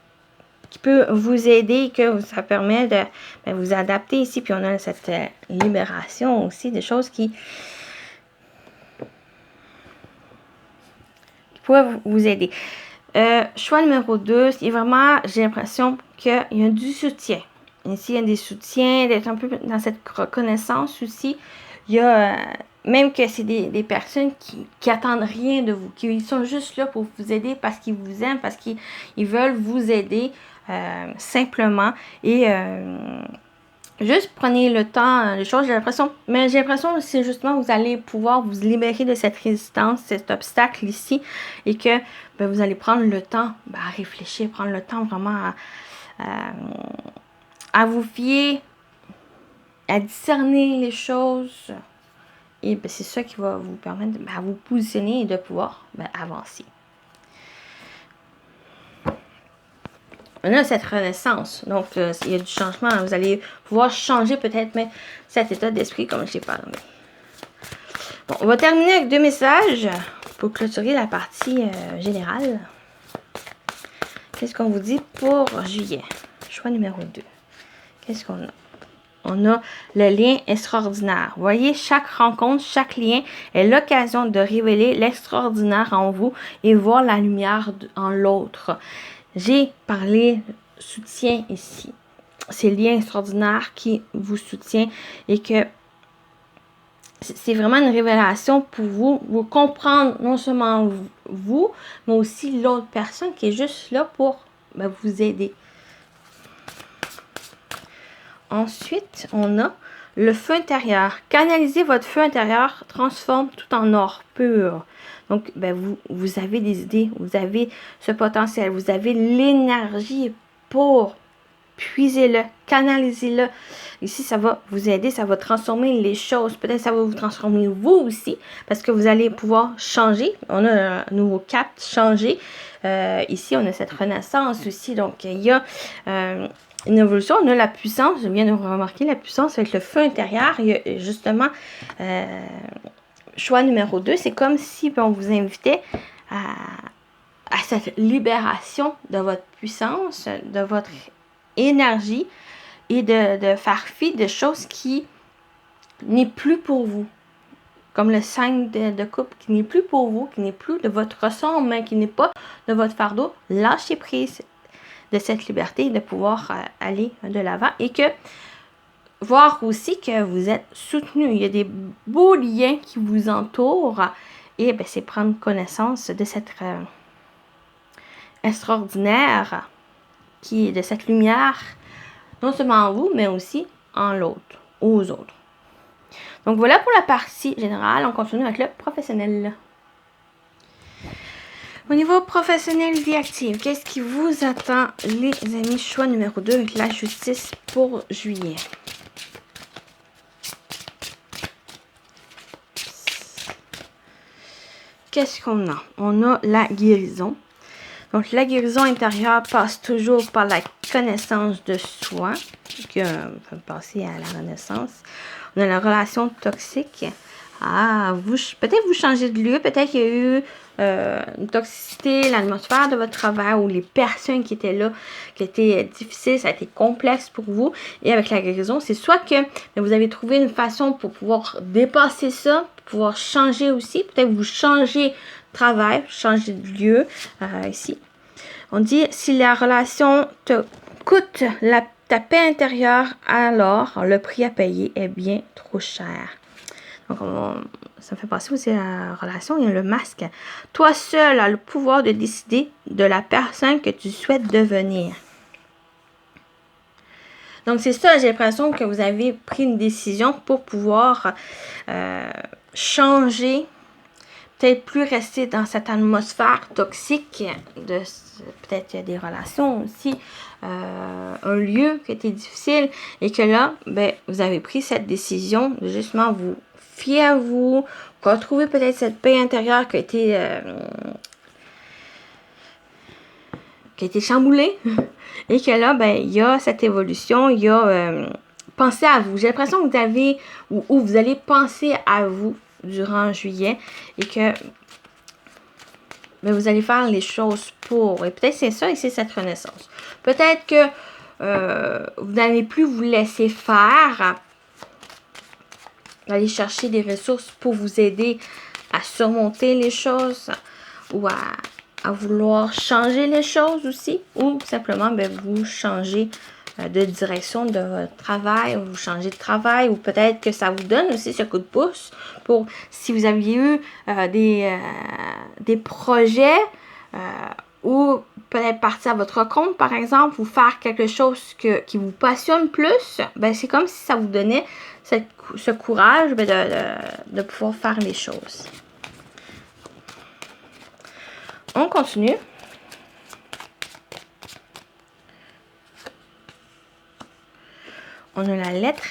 peut vous aider, que ça permet de vous adapter ici. Puis on a cette libération aussi, des choses qui peuvent vous aider. Choix numéro 2, c'est vraiment, j'ai l'impression qu'il y a du soutien. Ici, il y a des soutiens, d'être un peu dans cette reconnaissance aussi. Il y a, même que c'est des personnes qui attendent rien de vous, qui sont juste là pour vous aider parce qu'ils vous aiment, parce qu'ils veulent vous aider simplement. Et juste prenez le temps, les choses, j'ai l'impression que c'est justement vous allez pouvoir vous libérer de cette résistance, cet obstacle ici, et que vous allez prendre le temps à réfléchir, prendre le temps vraiment à vous fier, à discerner les choses. Et c'est ça qui va vous permettre de vous positionner et de pouvoir avancer. on a cette renaissance. Donc, il y a du changement. Vous allez pouvoir changer peut-être mais cet état d'esprit comme je l'ai parlé. Bon, on va terminer avec 2 messages pour clôturer la partie générale. Qu'est-ce qu'on vous dit pour juillet? Choix numéro 2. Qu'est-ce qu'on a? On a le lien extraordinaire. Vous voyez, chaque rencontre, chaque lien est l'occasion de révéler l'extraordinaire en vous et voir la lumière en l'autre. J'ai parlé soutien ici. C'est le lien extraordinaire qui vous soutient et que c'est vraiment une révélation pour vous. Vous comprendre non seulement vous, mais aussi l'autre personne qui est juste là pour vous aider. Ensuite, on a le feu intérieur. Canalisez votre feu intérieur, transforme tout en or pur. Donc, vous avez des idées, vous avez ce potentiel, vous avez l'énergie pour puiser-le, canalisez-le. Ici, ça va vous aider, ça va transformer les choses. Peut-être ça va vous transformer vous aussi, parce que vous allez pouvoir changer. On a un nouveau cap, changer. Ici, on a cette renaissance aussi. Donc, il y a une évolution. On a la puissance. Je viens de remarquer la puissance avec le feu intérieur. Il y a justement choix numéro 2. C'est comme si on vous invitait à cette libération de votre puissance, de votre énergie et de faire fi de choses qui n'est plus pour vous. Comme le 5 de coupe qui n'est plus pour vous, qui n'est plus de votre ressort, mais qui n'est pas de votre fardeau. Lâchez prise de cette liberté de pouvoir aller de l'avant et que voir aussi que vous êtes soutenu. Il y a des beaux liens qui vous entourent et c'est prendre connaissance de cette extraordinaire qui est de cette lumière, non seulement en vous, mais aussi en l'autre, aux autres. Donc voilà pour la partie générale. On continue avec le professionnel. Au niveau professionnel, vie active, qu'est-ce qui vous attend, les amis? Choix numéro 2 avec la justice pour juillet. Qu'est-ce qu'on a? On a la guérison. Donc, la guérison intérieure passe toujours par la connaissance de soi, qui peut passer à la renaissance. On a la relation toxique. Peut-être vous changez de lieu, peut-être qu'il y a eu une toxicité, l'atmosphère de votre travail ou les personnes qui étaient là, qui étaient difficiles, ça a été complexe pour vous. Et avec la guérison, c'est soit que vous avez trouvé une façon pour pouvoir dépasser ça, pour pouvoir changer aussi. Peut-être vous changez de travail, changer de lieu ici. On dit, si la relation te coûte ta paix intérieure, alors le prix à payer est bien trop cher. Donc, ça me fait penser aussi à la relation. Il y a le masque. Toi seul as le pouvoir de décider de la personne que tu souhaites devenir. Donc, c'est ça, j'ai l'impression que vous avez pris une décision pour pouvoir changer, peut-être plus rester dans cette atmosphère toxique de peut-être des relations aussi, un lieu qui était difficile et que là, vous avez pris cette décision de justement vous fier à vous, retrouver peut-être cette paix intérieure qui a été chamboulée et que là, il y a cette évolution, il y a penser à vous. J'ai l'impression que vous avez ou vous allez penser à vous durant juillet et que vous allez faire les choses pour. Et peut-être c'est ça et c'est cette renaissance. Peut-être que vous n'allez plus vous laisser faire. Aller chercher des ressources pour vous aider à surmonter les choses ou à vouloir changer les choses aussi. Ou simplement vous changer de direction de votre travail, ou vous changez de travail, ou peut-être que ça vous donne aussi ce coup de pouce pour si vous aviez eu des projets ou peut-être partir à votre compte par exemple, ou faire quelque chose qui vous passionne plus, c'est comme si ça vous donnait ce courage de pouvoir faire les choses. On continue. On a la lettre.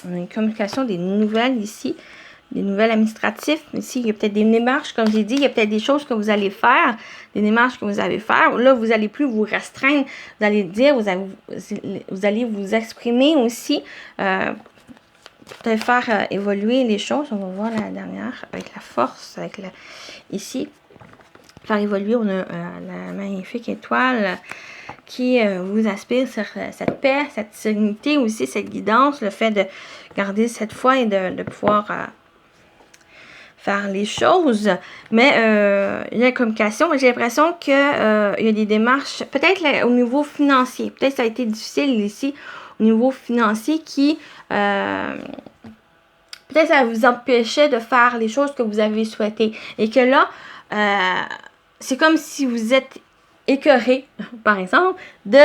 On a une communication des nouvelles ici. des nouvelles administratives. Ici, il y a peut-être des démarches, comme j'ai dit, il y a peut-être des choses que vous allez faire, des démarches que vous allez faire. Là, vous n'allez plus vous restreindre, vous allez dire, vous allez vous exprimer aussi, peut-être faire évoluer les choses. On va voir la dernière avec la force, avec ici. Faire évoluer, on a la magnifique étoile qui vous aspire sur cette paix, cette sérénité aussi, cette guidance, le fait de garder cette foi et de pouvoir faire les choses. Mais la communication, j'ai l'impression qu'il y a des démarches, peut-être au niveau financier, peut-être ça a été difficile ici au niveau financier qui peut-être ça vous empêchait de faire les choses que vous avez souhaitées. Et que là, c'est comme si vous êtes écœuré, par exemple, de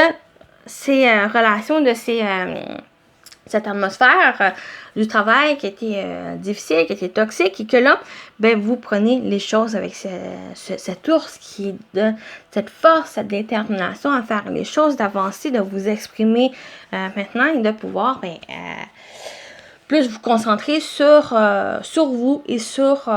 ces relations, de cette atmosphère du travail qui était difficile, qui était toxique, et que là, ben, vous prenez les choses avec cet ours qui donne cette force, cette détermination à faire les choses, d'avancer, de vous exprimer maintenant et de pouvoir plus vous concentrer sur vous et sur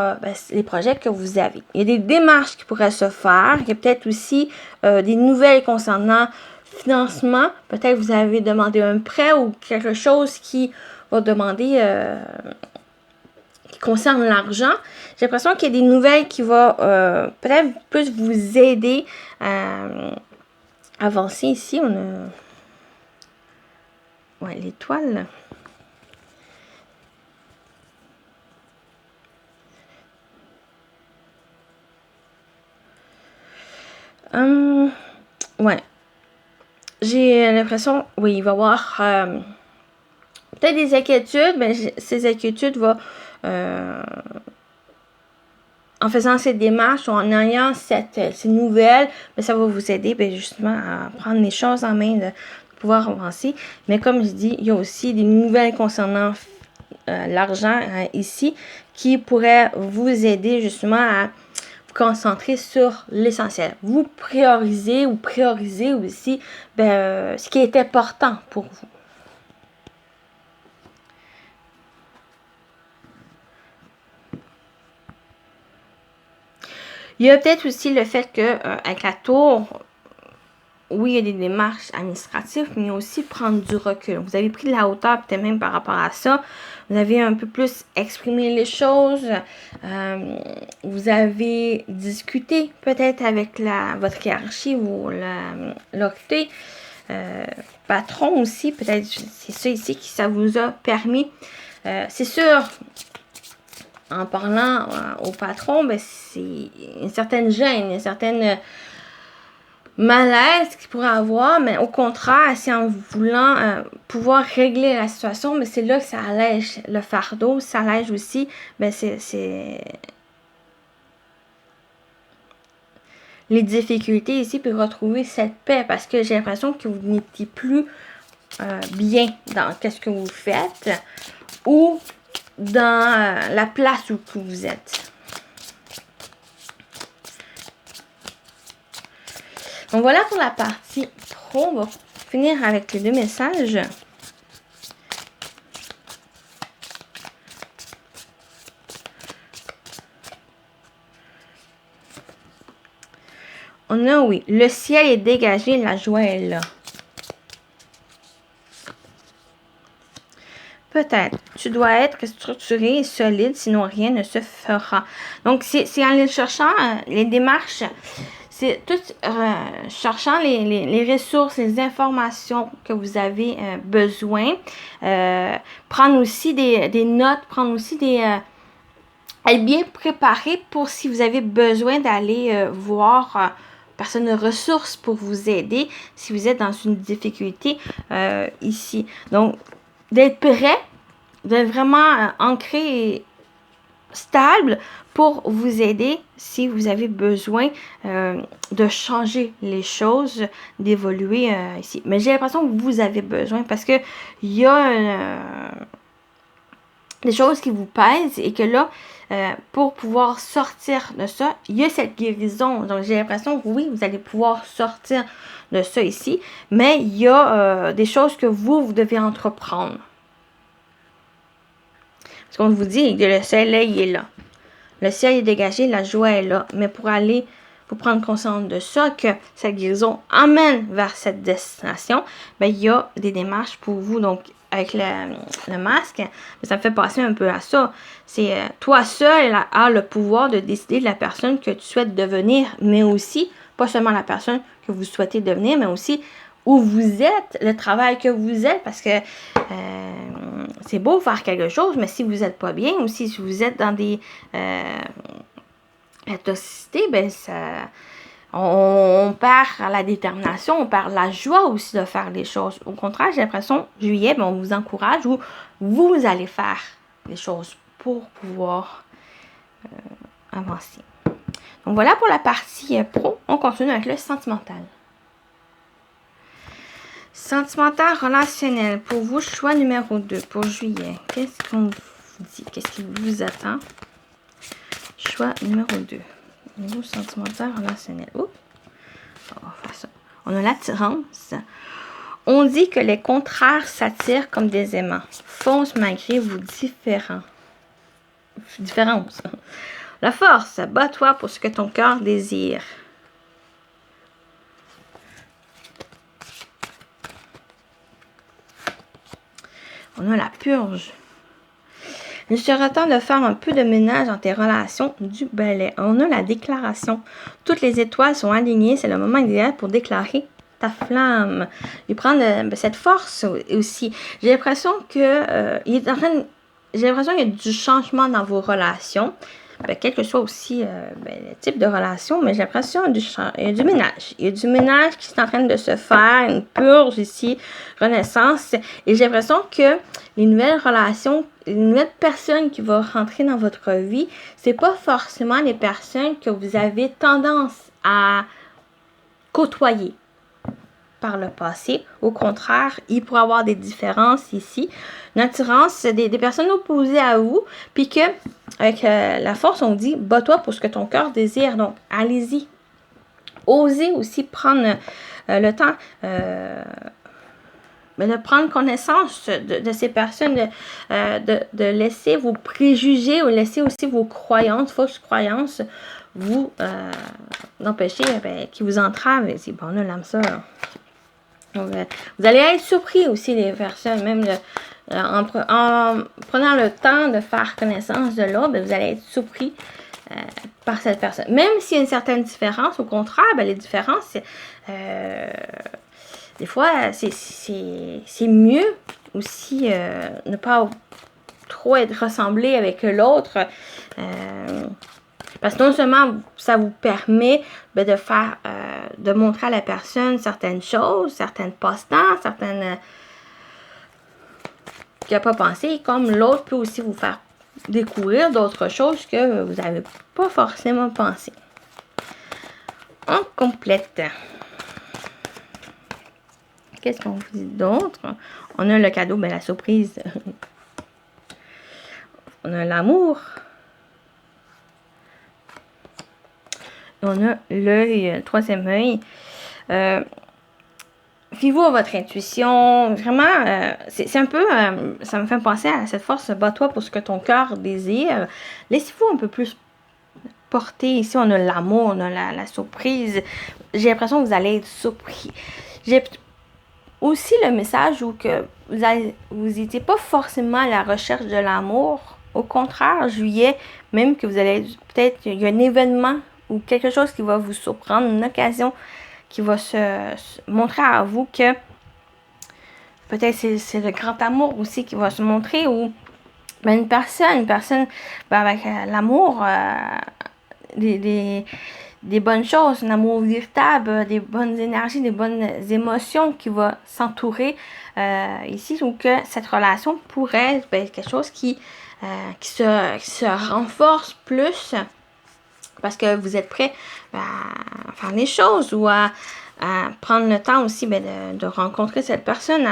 les projets que vous avez. Il y a des démarches qui pourraient se faire. Il y a peut-être aussi des nouvelles concernant financement. Peut-être vous avez demandé un prêt ou quelque chose qui va demander qui concerne l'argent. J'ai l'impression qu'il y a des nouvelles qui vont peut-être plus vous aider à avancer. Ici, on a l'étoile. Ouais. J'ai l'impression, oui, il va y avoir peut-être des inquiétudes, mais ces inquiétudes vont, en faisant cette démarche, en ayant ces nouvelles, mais ça va vous aider justement à prendre les choses en main, de pouvoir avancer. Mais comme je dis, il y a aussi des nouvelles concernant l'argent ici qui pourraient vous aider justement à concentrer sur l'essentiel. Vous priorisez aussi ce qui est important pour vous. Il y a peut-être aussi le fait que avec la tour, oui, il y a des démarches administratives, mais il y a aussi prendre du recul. Vous avez pris de la hauteur, peut-être même par rapport à ça. Vous avez un peu plus exprimé les choses. Vous avez discuté peut-être avec votre hiérarchie ou l'autorité. Patron aussi, peut-être c'est ça ici qui ça vous a permis. C'est sûr, en parlant au patron, c'est une certaine gêne, une certaine malaise qu'il pourrait avoir, mais au contraire, c'est en voulant pouvoir régler la situation, mais c'est là que ça allège le fardeau, ça allège aussi, c'est les difficultés ici, puis retrouver cette paix, parce que j'ai l'impression que vous n'étiez plus bien dans qu'est-ce que vous faites, ou dans la place où vous êtes. Donc voilà pour la partie pro. On va finir avec les deux messages. On a, oui, le ciel est dégagé, la joie est là. Peut-être. Tu dois être structuré et solide, sinon rien ne se fera. Donc, c'est en les cherchant, les démarches. C'est tout cherchant les ressources, les informations que vous avez besoin. Prendre aussi des notes, prendre aussi être bien préparé pour si vous avez besoin d'aller voir personne de ressources pour vous aider si vous êtes dans une difficulté ici. Donc, d'être prêt, d'être vraiment ancré et stable pour vous aider si vous avez besoin de changer les choses, d'évoluer ici. Mais j'ai l'impression que vous avez besoin parce que il y a des choses qui vous pèsent et que là, pour pouvoir sortir de ça, il y a cette guérison. Donc, j'ai l'impression que oui, vous allez pouvoir sortir de ça ici, mais il y a des choses que vous devez entreprendre. Ce qu'on vous dit, que le soleil est là. Le ciel est dégagé, la joie est là. Mais pour prendre conscience de ça, que cette guérison amène vers cette destination, ben, il y a des démarches pour vous. Donc, avec le masque, ça me fait passer un peu à ça. C'est toi seul as le pouvoir de décider de la personne que tu souhaites devenir, mais aussi, pas seulement la personne que vous souhaitez devenir, mais aussi où vous êtes, le travail que vous êtes, parce que c'est beau faire quelque chose, mais si vous n'êtes pas bien, ou si vous êtes dans des la toxicité, ben on perd la détermination, on perd la joie aussi de faire les choses. Au contraire, j'ai l'impression, juillet, ben, on vous encourage ou vous allez faire des choses pour pouvoir avancer. Donc voilà pour la partie pro. On continue avec le sentimental. Sentimental relationnel. Pour vous, choix numéro 2 pour juillet. Qu'est-ce qu'on vous dit? Qu'est-ce qui vous attend? Choix numéro 2. Niveau sentimental relationnel. Oups. On va faire ça. On a l'attirance. On dit que les contraires s'attirent comme des aimants. Foncent malgré vos différences. La force. Bats-toi pour ce que ton cœur désire. On a la purge. Il sera temps de faire un peu de ménage dans tes relations du balai. On a la déclaration. Toutes les étoiles sont alignées. C'est le moment idéal pour déclarer ta flamme. Et prendre cette force aussi. J'ai l'impression que j'ai l'impression qu'il y a du changement dans vos relations. Ben, quel que soit aussi le type de relation, mais j'ai l'impression qu'il y a du ménage. Il y a du ménage qui est en train de se faire, une purge ici, renaissance. Et j'ai l'impression que les nouvelles relations, les nouvelles personnes qui vont rentrer dans votre vie, c'est pas forcément les personnes que vous avez tendance à côtoyer par le passé. Au contraire, il pourrait y avoir des différences ici. Une attirance, c'est des personnes opposées à vous, puis que avec la force, on dit, bats-toi pour ce que ton cœur désire. Donc, allez-y. Osez aussi prendre le temps de prendre connaissance de ces personnes, de laisser vos préjugés ou laisser aussi vos croyances, fausses croyances, vous empêcher, qui vous entravent. C'est bon, on a l'âme ça. Donc, vous allez être surpris aussi, les personnes, même en prenant le temps de faire connaissance de l'autre, vous allez être surpris par cette personne. Même s'il y a une certaine différence, au contraire, les différences, des fois, c'est mieux aussi ne pas trop être ressemblé avec l'autre. Parce que non seulement ça vous permet de faire, de montrer à la personne certaines choses, certaines passe-temps, certaines qu'il n'a pas pensé, comme l'autre peut aussi vous faire découvrir d'autres choses que vous n'avez pas forcément pensé. On complète. Qu'est-ce qu'on vous dit d'autre? On a le cadeau, la surprise. On a l'amour. On a l'œil, le troisième œil. Fiez-vous à votre intuition. Vraiment, c'est un peu, ça me fait penser à cette force, bats-toi pour ce que ton cœur désire. Laissez-vous un peu plus porter. Ici, on a l'amour, on a la surprise. J'ai l'impression que vous allez être surpris. J'ai aussi le message où que vous n'étiez pas forcément à la recherche de l'amour. Au contraire, juillet, même que vous allez peut-être, il y a un événement ou quelque chose qui va vous surprendre, une occasion qui va se montrer à vous que peut-être c'est le grand amour aussi qui va se montrer, ou une personne avec l'amour, des bonnes choses, un amour véritable, des bonnes énergies, des bonnes émotions qui va s'entourer ici, ou que cette relation pourrait être quelque chose qui se renforce plus parce que vous êtes prêt à faire des choses ou à prendre le temps aussi de rencontrer cette personne,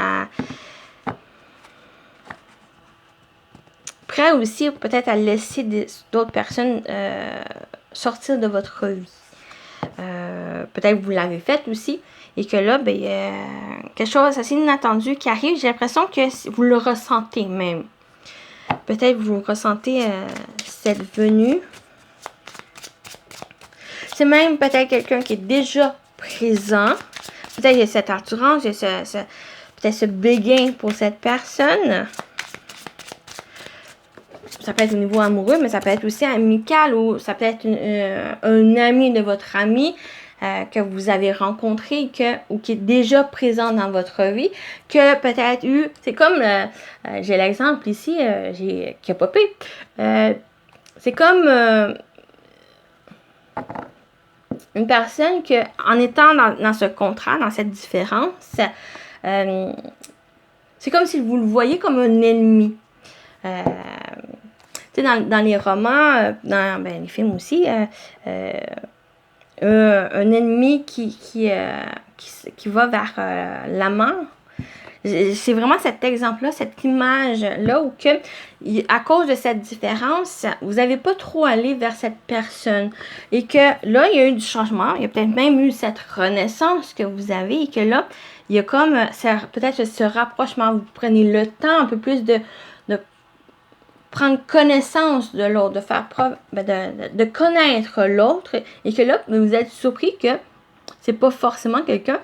prêt aussi peut-être à laisser d'autres personnes sortir de votre vie. Peut-être que vous l'avez fait aussi et que là, il y a quelque chose assez inattendu qui arrive. J'ai l'impression que vous le ressentez même. peut-être vous ressentez cette venue. C'est même peut-être quelqu'un qui est déjà présent. Peut-être il y a cette assurance, il y a peut-être ce béguin pour cette personne. Ça peut être au niveau amoureux, mais ça peut être aussi amical ou ça peut être un ami de votre ami que vous avez rencontré ou qui est déjà présent dans votre vie, que peut-être eu, c'est comme, j'ai l'exemple ici, qui a popé, c'est comme une personne que, en étant dans ce contrat, dans cette différence, c'est comme si vous le voyez comme un ennemi. Tu sais, dans les romans, dans les films aussi, un ennemi qui va vers l'amant. C'est vraiment cet exemple-là, cette image-là où que, à cause de cette différence, vous n'avez pas trop allé vers cette personne. Et que là, il y a eu du changement. Il y a peut-être même eu cette renaissance que vous avez. Et que là, il y a comme peut-être ce rapprochement. Vous prenez le temps un peu plus de prendre connaissance de l'autre, de faire preuve, de connaître l'autre. Et que là, vous êtes surpris que c'est pas forcément quelqu'un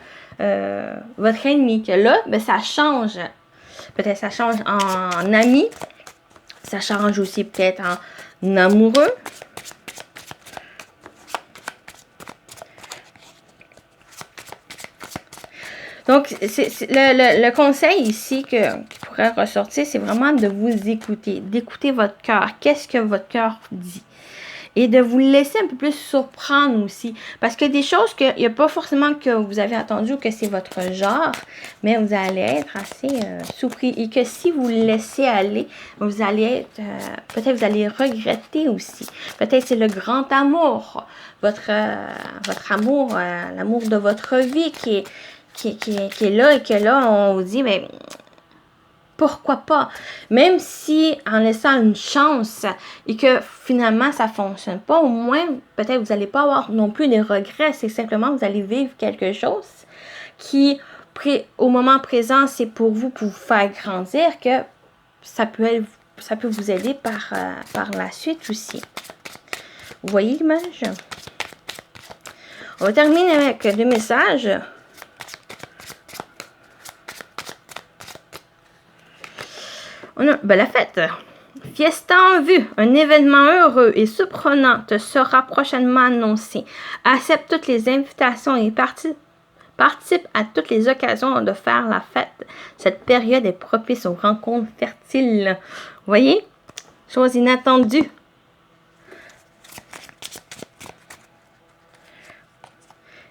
votre ennemi, que là, ça change. Peut-être ça change en ami. Ça change aussi peut-être en amoureux. Donc, le conseil ici qui pourrait ressortir, c'est vraiment de vous écouter, d'écouter votre cœur. Qu'est-ce que votre cœur dit? Et de vous laisser un peu plus surprendre aussi. Parce que des choses qu'il n'y a pas forcément que vous avez entendu ou que c'est votre genre, mais vous allez être assez surpris. Et que si vous le laissez aller, vous allez être, peut-être vous allez regretter aussi. Peut-être c'est le grand amour, votre amour, l'amour de votre vie qui est là et que là, on vous dit, mais pourquoi pas? Même si en laissant une chance et que finalement ça ne fonctionne pas, au moins peut-être vous n'allez pas avoir non plus des regrets. C'est simplement vous allez vivre quelque chose qui, au moment présent, c'est pour vous faire grandir, que ça peut vous aider par la suite aussi. Vous voyez l'image? On va terminer avec 2 messages. On a la fête. Fiesta en vue, un événement heureux et surprenant te sera prochainement annoncé. Accepte toutes les invitations et participe à toutes les occasions de faire la fête. Cette période est propice aux rencontres fertiles. Vous voyez? Chose inattendue.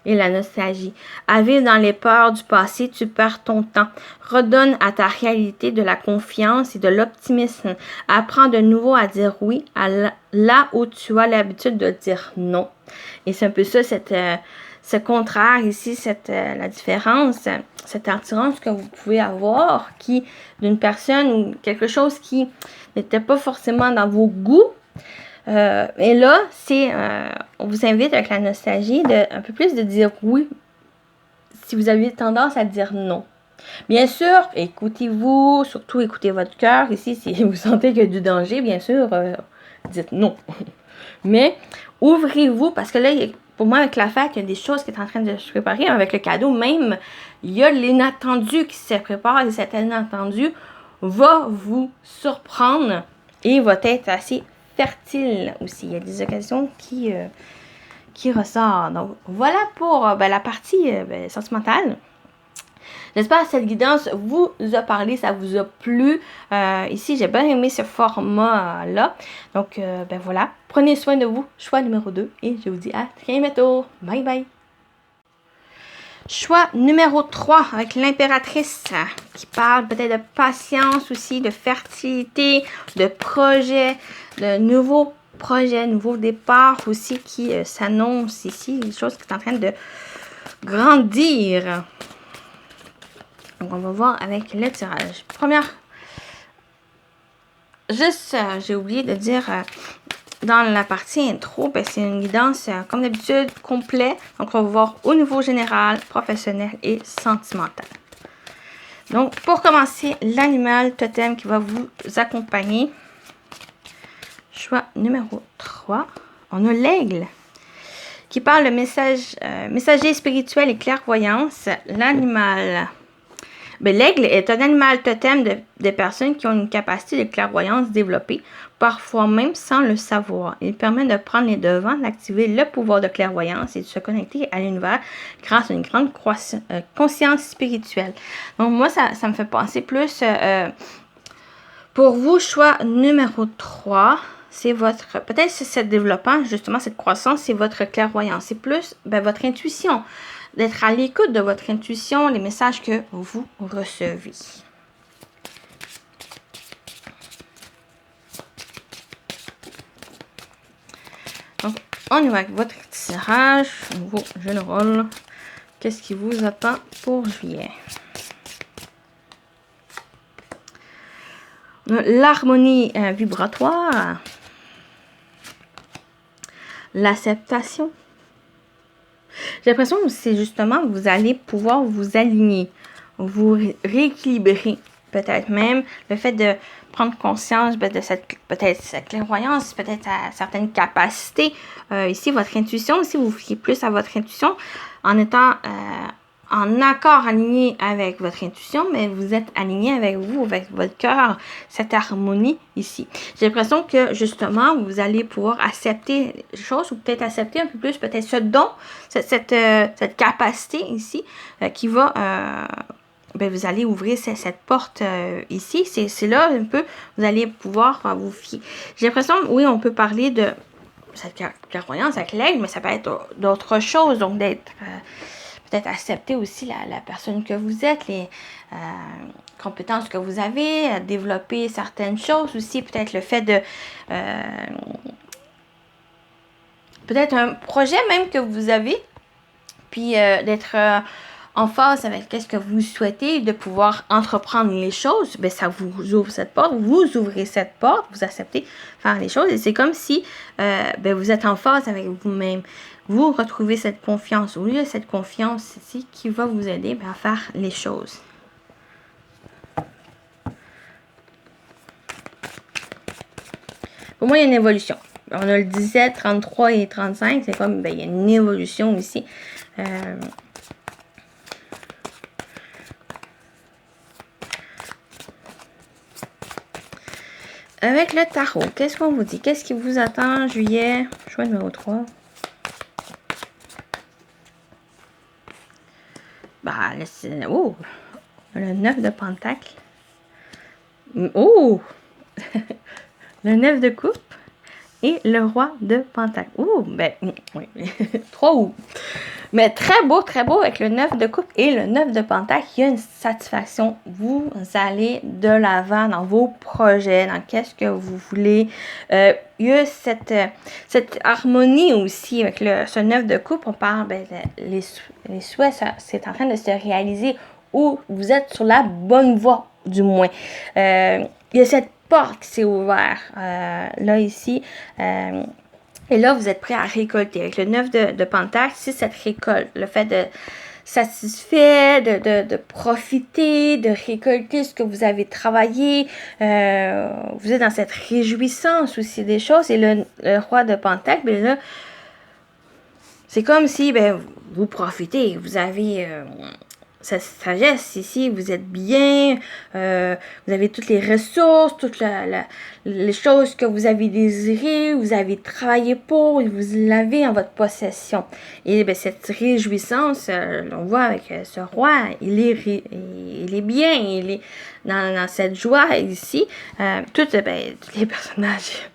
Et la nostalgie. À vivre dans les peurs du passé, tu perds ton temps. Redonne à ta réalité de la confiance et de l'optimisme. Apprends de nouveau à dire oui là où tu as l'habitude de dire non. Et c'est un peu ça, ce contraire ici, la différence, cette attirance que vous pouvez avoir d'une personne ou quelque chose qui n'était pas forcément dans vos goûts. Et là, on vous invite avec la nostalgie un peu plus de dire oui si vous avez tendance à dire non. Bien sûr, écoutez-vous, surtout écoutez votre cœur. Ici, si vous sentez qu'il y a du danger, bien sûr, dites non. Mais ouvrez-vous parce que là, pour moi, avec la fête, il y a des choses qui sont en train de se préparer. Avec le cadeau, même, il y a l'inattendu qui se prépare et cet inattendu va vous surprendre et va être assez fertile aussi. Il y a des occasions qui ressortent. Donc, voilà pour la partie sentimentale. J'espère que cette guidance vous a parlé, ça vous a plu. Ici, j'ai bien aimé ce format-là. Donc, voilà. Prenez soin de vous. Choix numéro 2. Et je vous dis à très bientôt. Bye bye. Choix numéro 3 avec l'impératrice qui parle peut-être de patience aussi, de fertilité, de projet, de nouveaux projets, nouveaux départs aussi qui s'annoncent ici. Des choses qui sont en train de grandir. Donc, on va voir avec le tirage. Première, juste, j'ai oublié de dire dans la partie intro, c'est une guidance, comme d'habitude, complet. Donc, on va voir au niveau général, professionnel et sentimental. Donc, pour commencer, l'animal totem qui va vous accompagner. choix numéro 3, on a l'aigle qui parle de messager spirituel et clairvoyance. L'animal. Ben, l'aigle est un animal totem de personnes qui ont une capacité de clairvoyance développée, parfois même sans le savoir. Il permet de prendre les devants, d'activer le pouvoir de clairvoyance et de se connecter à l'univers grâce à une grande conscience spirituelle. Donc moi, ça me fait penser plus... pour vous, choix numéro 3, c'est votre... Peut-être c'est ce développement, justement, cette croissance, c'est votre clairvoyance. C'est plus votre intuition. D'être à l'écoute de votre intuition, les messages que vous recevez. Donc, on y va avec votre tirage. Nouveau général. Qu'est-ce qui vous attend pour juillet? L'harmonie vibratoire. L'acceptation. J'ai l'impression que c'est justement que vous allez pouvoir vous aligner, vous rééquilibrer. Peut-être même le fait de prendre conscience de cette clairvoyance, peut-être à certaines capacités. Ici, votre intuition, si vous vous fiez plus à votre intuition, en étant en accord, aligné avec votre intuition, mais vous êtes aligné avec vous, avec votre cœur, cette harmonie ici. J'ai l'impression que, justement, vous allez pouvoir accepter les choses, ou peut-être accepter un peu plus, peut-être ce don, cette capacité ici, qui va... vous allez ouvrir cette porte ici. C'est là, un peu, vous allez pouvoir vous fier. J'ai l'impression, oui, on peut parler de cette clairvoyance avec l'aigle, mais ça peut être d'autres choses, donc d'être... peut-être accepter aussi la personne que vous êtes, les compétences que vous avez, développer certaines choses aussi, peut-être le fait de... peut-être un projet même que vous avez, puis d'être en phase avec ce que vous souhaitez, de pouvoir entreprendre les choses, ça vous ouvre cette porte, vous ouvrez cette porte, vous acceptez faire les choses, et c'est comme si vous êtes en phase avec vous-même. Vous retrouvez cette confiance. Au lieu de cette confiance ici qui va vous aider à faire les choses. Pour moi, il y a une évolution. On a le 17, 33 et 35. C'est comme, il y a une évolution ici. Avec le tarot, qu'est-ce qu'on vous dit? Qu'est-ce qui vous attend en juillet? Choix numéro 3. Oh! Le 9 de Pentacle. Oh! Le 9 de coupe et le roi de Pentacle. Oh, oui. 3 ou. Mais très beau avec le 9 de coupe et le 9 de Pentacle. Il y a une satisfaction. Vous allez de l'avant dans vos projets, dans qu'est-ce que vous voulez. Il y a cette harmonie aussi avec ce 9 de coupe. On parle, les souhaits, c'est en train de se réaliser ou vous êtes sur la bonne voie, du moins. Il y a cette porte qui s'est ouverte, là, ici. Et là, vous êtes prêt à récolter. Avec le 9 de Pentacle, c'est cette récolte. Le fait de satisfait, de profiter, de récolter ce que vous avez travaillé. Vous êtes dans cette réjouissance aussi des choses. Et le roi de Pentacle, là, c'est comme si vous profitez. Vous avez... cette sagesse ici, vous êtes bien, vous avez toutes les ressources, toutes les choses que vous avez désirées, vous avez travaillé pour, et vous l'avez en votre possession. Et cette réjouissance, on voit avec ce roi, il est bien, il est dans cette joie ici. Tous les personnages,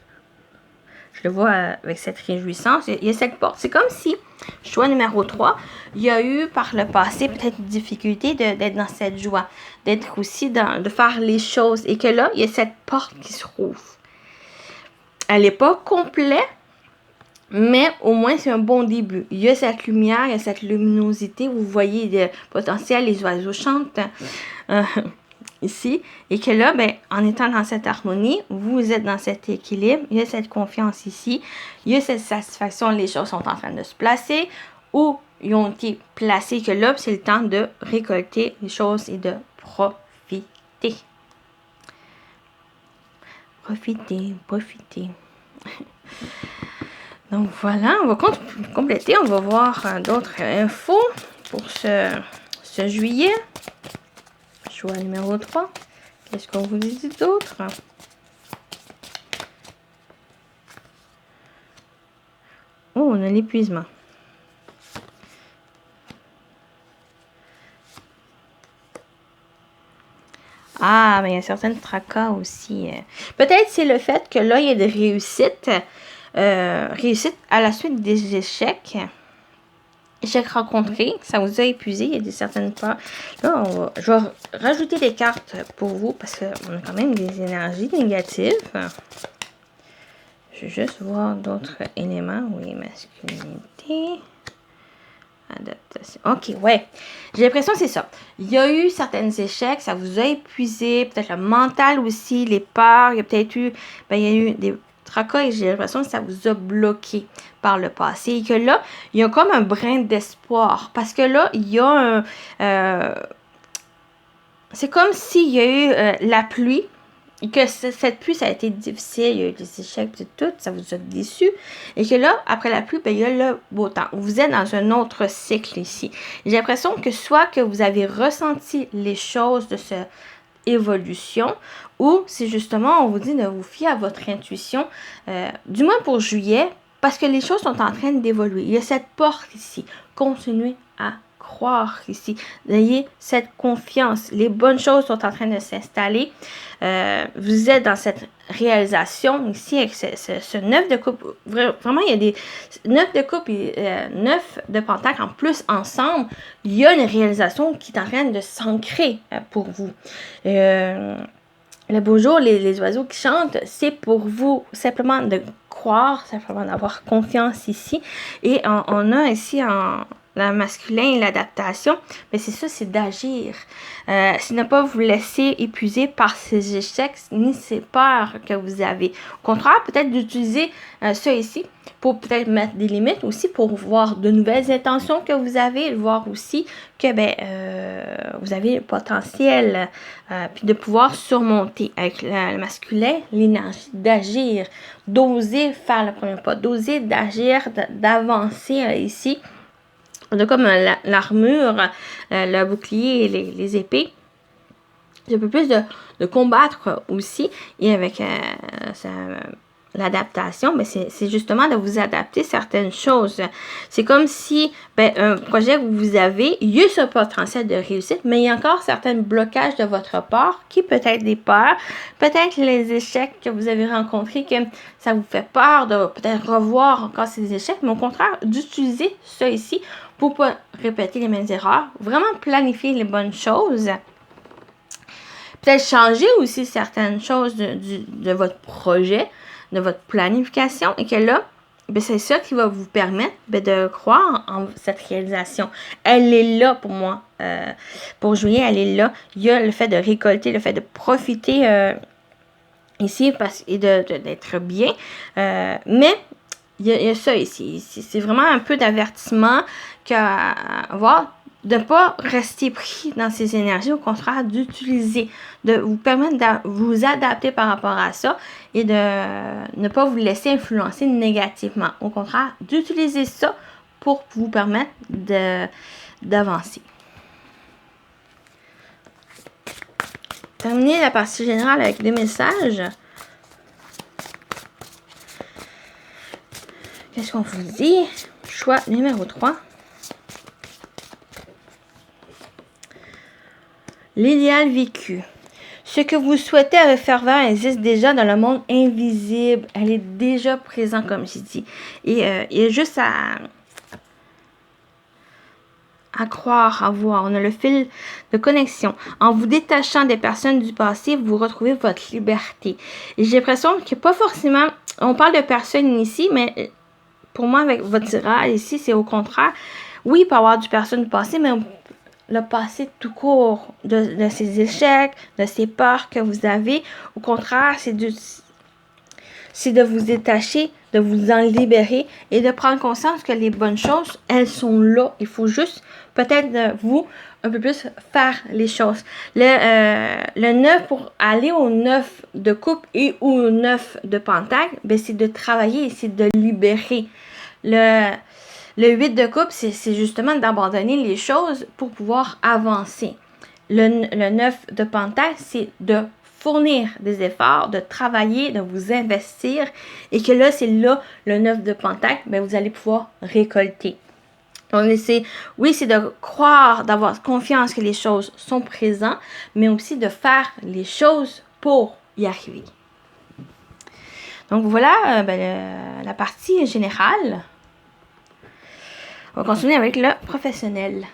je le vois avec cette réjouissance. Il y a cette porte. C'est comme si, choix numéro 3, il y a eu par le passé peut-être une difficulté d'être dans cette joie, d'être aussi de faire les choses. Et que là, il y a cette porte qui se rouvre. Elle n'est pas complète, mais au moins c'est un bon début. Il y a cette lumière, il y a cette luminosité. Vous voyez le potentiel, les oiseaux chantent. Ici, et que là, en étant dans cette harmonie, vous êtes dans cet équilibre, il y a cette confiance ici, il y a cette satisfaction, les choses sont en train de se placer, ou ils ont été placés, que là, c'est le temps de récolter les choses et de profiter. Profiter. Donc voilà, on va compléter. On va voir d'autres infos pour ce juillet. Choix numéro 3. Qu'est-ce qu'on vous dit d'autre? Oh, on a l'épuisement. Ah, mais il y a certaines tracas aussi. Peut-être c'est le fait que là, il y a des réussites. Réussite à la suite des échecs. Échecs rencontrés. Ça vous a épuisé. Il y a des certaines parts. Là, je vais rajouter des cartes pour vous parce qu'on a quand même des énergies négatives. Je vais juste voir d'autres éléments. Oui, masculinité. Adaptation. OK, ouais. J'ai l'impression que c'est ça. Il y a eu certains échecs, ça vous a épuisé, peut-être le mental aussi, les peurs, il y a peut-être eu, il y a eu des tracas et j'ai l'impression que ça vous a bloqué par le passé et que là, il y a comme un brin d'espoir parce que là, il y a c'est comme s'il y a eu la pluie. Et que cette pluie, ça a été difficile, il y a eu des échecs et tout, ça vous a déçu. Et que là, après la pluie, il y a le beau temps. Vous êtes dans un autre cycle ici. J'ai l'impression que soit que vous avez ressenti les choses de cette évolution, ou c'est justement, on vous dit de vous fier à votre intuition, du moins pour juillet, parce que les choses sont en train d'évoluer. Il y a cette porte ici. Continuez à croire ici. Ayez cette confiance. Les bonnes choses sont en train de s'installer. Vous êtes dans cette réalisation ici avec ce 9 de coupe. Vraiment, il y a des 9 de coupe et 9 de pentacle en plus ensemble. Il y a une réalisation qui est en train de s'ancrer pour vous. Le beau jour, les oiseaux qui chantent, c'est pour vous simplement de croire, simplement d'avoir confiance ici. Et on a ici la masculin et l'adaptation, mais c'est ça, c'est d'agir. C'est ne pas vous laisser épuiser par ces échecs ni ces peurs que vous avez. Au contraire, peut-être d'utiliser ça ici pour peut-être mettre des limites aussi, pour voir de nouvelles intentions que vous avez, voir aussi que vous avez le potentiel, puis de pouvoir surmonter avec le masculin l'énergie d'agir, d'oser faire le premier pas, d'oser d'agir, d'avancer ici. On a comme l'armure, le bouclier et les épées. Un peu plus de combattre aussi. Et avec l'adaptation, c'est justement de vous adapter certaines choses. C'est comme si un projet que vous avez, il y a ce potentiel de réussite, mais il y a encore certains blocages de votre part, qui peut être des peurs, peut-être les échecs que vous avez rencontrés, que ça vous fait peur de peut-être revoir encore ces échecs, mais au contraire, d'utiliser ça ici pour ne pas répéter les mêmes erreurs, vraiment planifier les bonnes choses. Peut-être changer aussi certaines choses de votre projet, de votre planification, et que là, c'est ça qui va vous permettre de croire en cette réalisation. Elle est là pour moi. Pour juillet, elle est là. Il y a le fait de récolter, le fait de profiter ici et d'être bien. Mais il y a ça ici. C'est vraiment un peu d'avertissement voir de ne pas rester pris dans ces énergies, au contraire d'utiliser, de vous permettre de vous adapter par rapport à ça et de ne pas vous laisser influencer négativement. Au contraire, d'utiliser ça pour vous permettre d'avancer. Terminer la partie générale avec des messages. Qu'est-ce qu'on vous dit? Choix numéro 3. L'idéal vécu. Ce que vous souhaitez avec ferveur existe déjà dans le monde invisible. Elle est déjà présente, comme j'ai dit. Et il y a juste à croire, à voir. On a le fil de connexion. En vous détachant des personnes du passé, vous retrouvez votre liberté. Et j'ai l'impression que pas forcément... On parle de personnes ici, mais pour moi, avec votre tirage ici, c'est au contraire. Oui, il peut y avoir du personne du passé, mais le passé tout court, de ces échecs, de ces peurs que vous avez. Au contraire, c'est de vous détacher, de vous en libérer et de prendre conscience que les bonnes choses, elles sont là. Il faut juste peut-être vous, un peu plus faire les choses. Le 9 pour aller au 9 de coupe et au 9 de pentacle, ben, c'est de travailler, c'est de libérer. Le 8 de coupe, c'est justement d'abandonner les choses pour pouvoir avancer. Le 9 de pentacle, c'est de fournir des efforts, de travailler, de vous investir. Et que là, c'est là, le 9 de pentacle, ben, vous allez pouvoir récolter. Donc, oui, c'est de croire, d'avoir confiance que les choses sont présentes, mais aussi de faire les choses pour y arriver. Donc, voilà la partie générale. On va continuer avec le professionnel.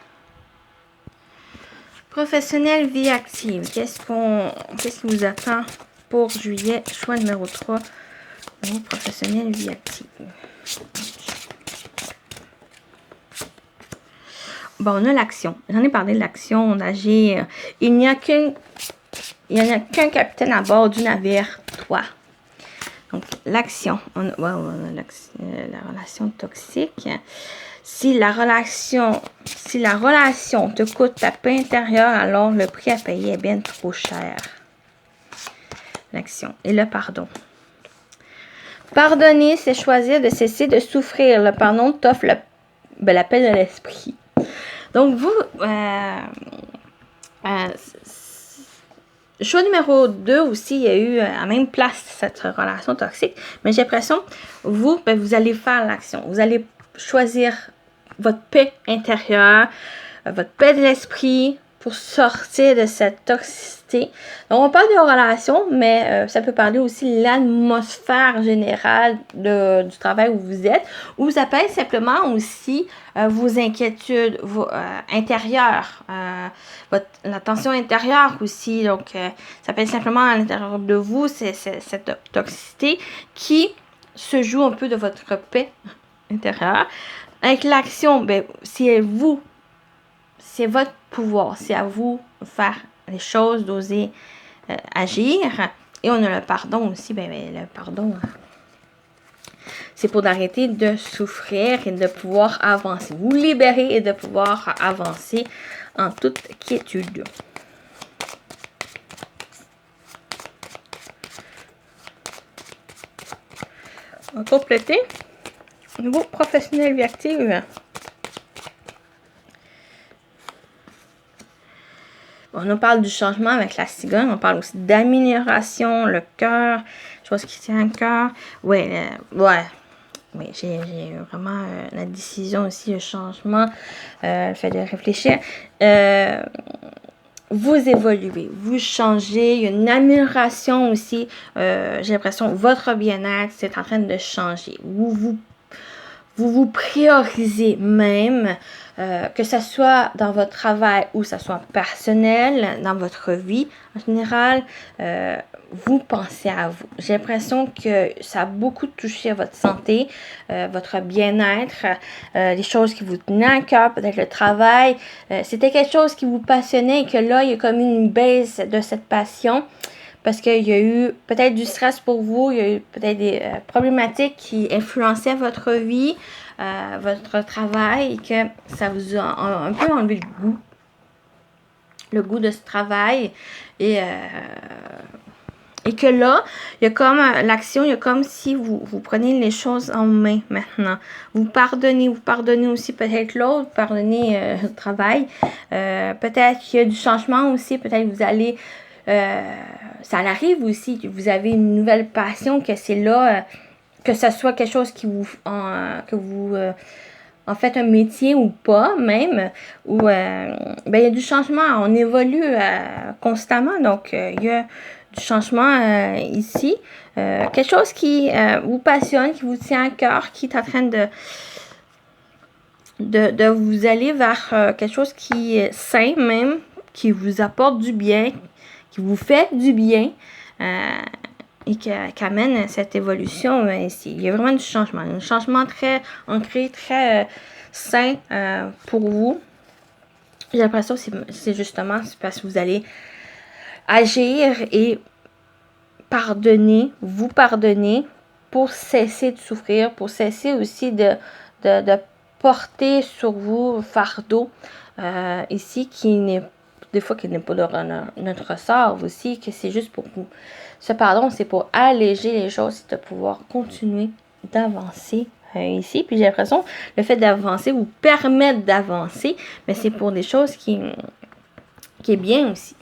Professionnel, vie active. Qu'est-ce qui vous attend pour juillet? Choix numéro 3. Professionnel, vie active. Bon, on a l'action. J'en ai parlé de l'action, d'agir. Il n'y a qu'un capitaine à bord du navire 3. Donc, l'action. On a la relation toxique. Si la relation te coûte ta paix intérieure, alors le prix à payer est bien trop cher. L'action. Et le pardon. Pardonner, c'est choisir de cesser de souffrir. Le pardon t'offre la paix de l'esprit. Donc, vous, choix numéro 2 aussi, il y a eu à la même place cette relation toxique. Mais j'ai l'impression, vous allez faire l'action. Vous allez choisir votre paix intérieure, votre paix de l'esprit pour sortir de cette toxicité. Donc, on parle de relation, mais ça peut parler aussi de l'atmosphère générale du travail où vous êtes, ou ça peut être simplement aussi vos inquiétudes intérieures, la tension intérieure aussi. Donc, ça peut être simplement à l'intérieur de vous, c'est cette toxicité qui se joue un peu de votre paix intérieure. Avec l'action, c'est vous. C'est votre pouvoir. C'est à vous de faire les choses, d'oser agir. Et on a le pardon aussi. Le pardon, c'est pour d'arrêter de souffrir et de pouvoir avancer. Vous libérer et de pouvoir avancer en toute quiétude. On va compléter. Niveau professionnel vie active. On nous parle du changement avec la cigogne. On parle aussi d'amélioration, le cœur, chose qui tient à cœur. Oui, j'ai vraiment la décision aussi, le changement, le fait de réfléchir. Vous évoluez, vous changez, il y a une amélioration aussi. J'ai l'impression que votre bien-être, c'est en train de changer. Vous priorisez même, que ce soit dans votre travail ou que ce soit personnel, dans votre vie en général, vous pensez à vous. J'ai l'impression que ça a beaucoup touché à votre santé, votre bien-être, les choses qui vous tenaient à cœur, peut-être le travail. C'était quelque chose qui vous passionnait et que là, il y a comme une baisse de cette passion. Parce qu'il y a eu peut-être du stress pour vous, il y a eu peut-être des problématiques qui influençaient votre vie, votre travail, et que ça vous a un peu enlevé le goût de ce travail. Et que là, il y a comme l'action, il y a comme si vous prenez les choses en main maintenant. Vous pardonnez aussi peut-être l'autre, vous pardonnez le travail. Peut-être qu'il y a du changement aussi, peut-être que vous allez... ça arrive aussi que vous avez une nouvelle passion, que c'est là, que ce soit quelque chose qui que vous en faites un métier ou pas même, où il y a du changement, on évolue constamment, donc il y a du changement ici, quelque chose qui vous passionne, qui vous tient à cœur, qui est en train de vous aller vers quelque chose qui est sain même, qui vous apporte du bien, qui vous fait du bien et qui amène cette évolution ici. Il y a vraiment du changement. Un changement très ancré, très sain pour vous. J'ai l'impression que c'est justement parce que vous allez agir et vous pardonner pour cesser de souffrir, pour cesser aussi de porter sur vous un fardeau ici qui n'est des fois qui n'est pas de notre ressort aussi, que c'est juste pour vous. Ce pardon, c'est pour alléger les choses et de pouvoir continuer d'avancer ici. Puis j'ai l'impression le fait d'avancer vous permettre d'avancer, mais c'est pour des choses qui est bien aussi.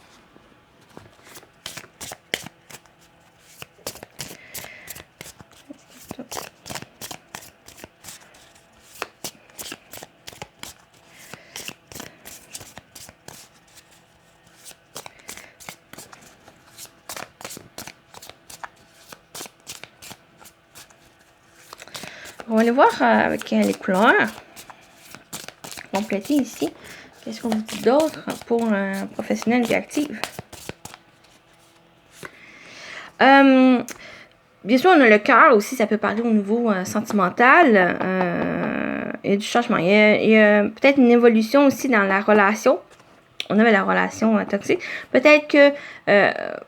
On va aller voir avec les couleurs. Compléter ici. Qu'est-ce qu'on vous dit d'autre pour un professionnel vie active? Bien sûr, on a le cœur aussi, ça peut parler au niveau sentimental. Il y a du changement. Il y a peut-être une évolution aussi dans la relation. On avait la relation toxique. Peut-être que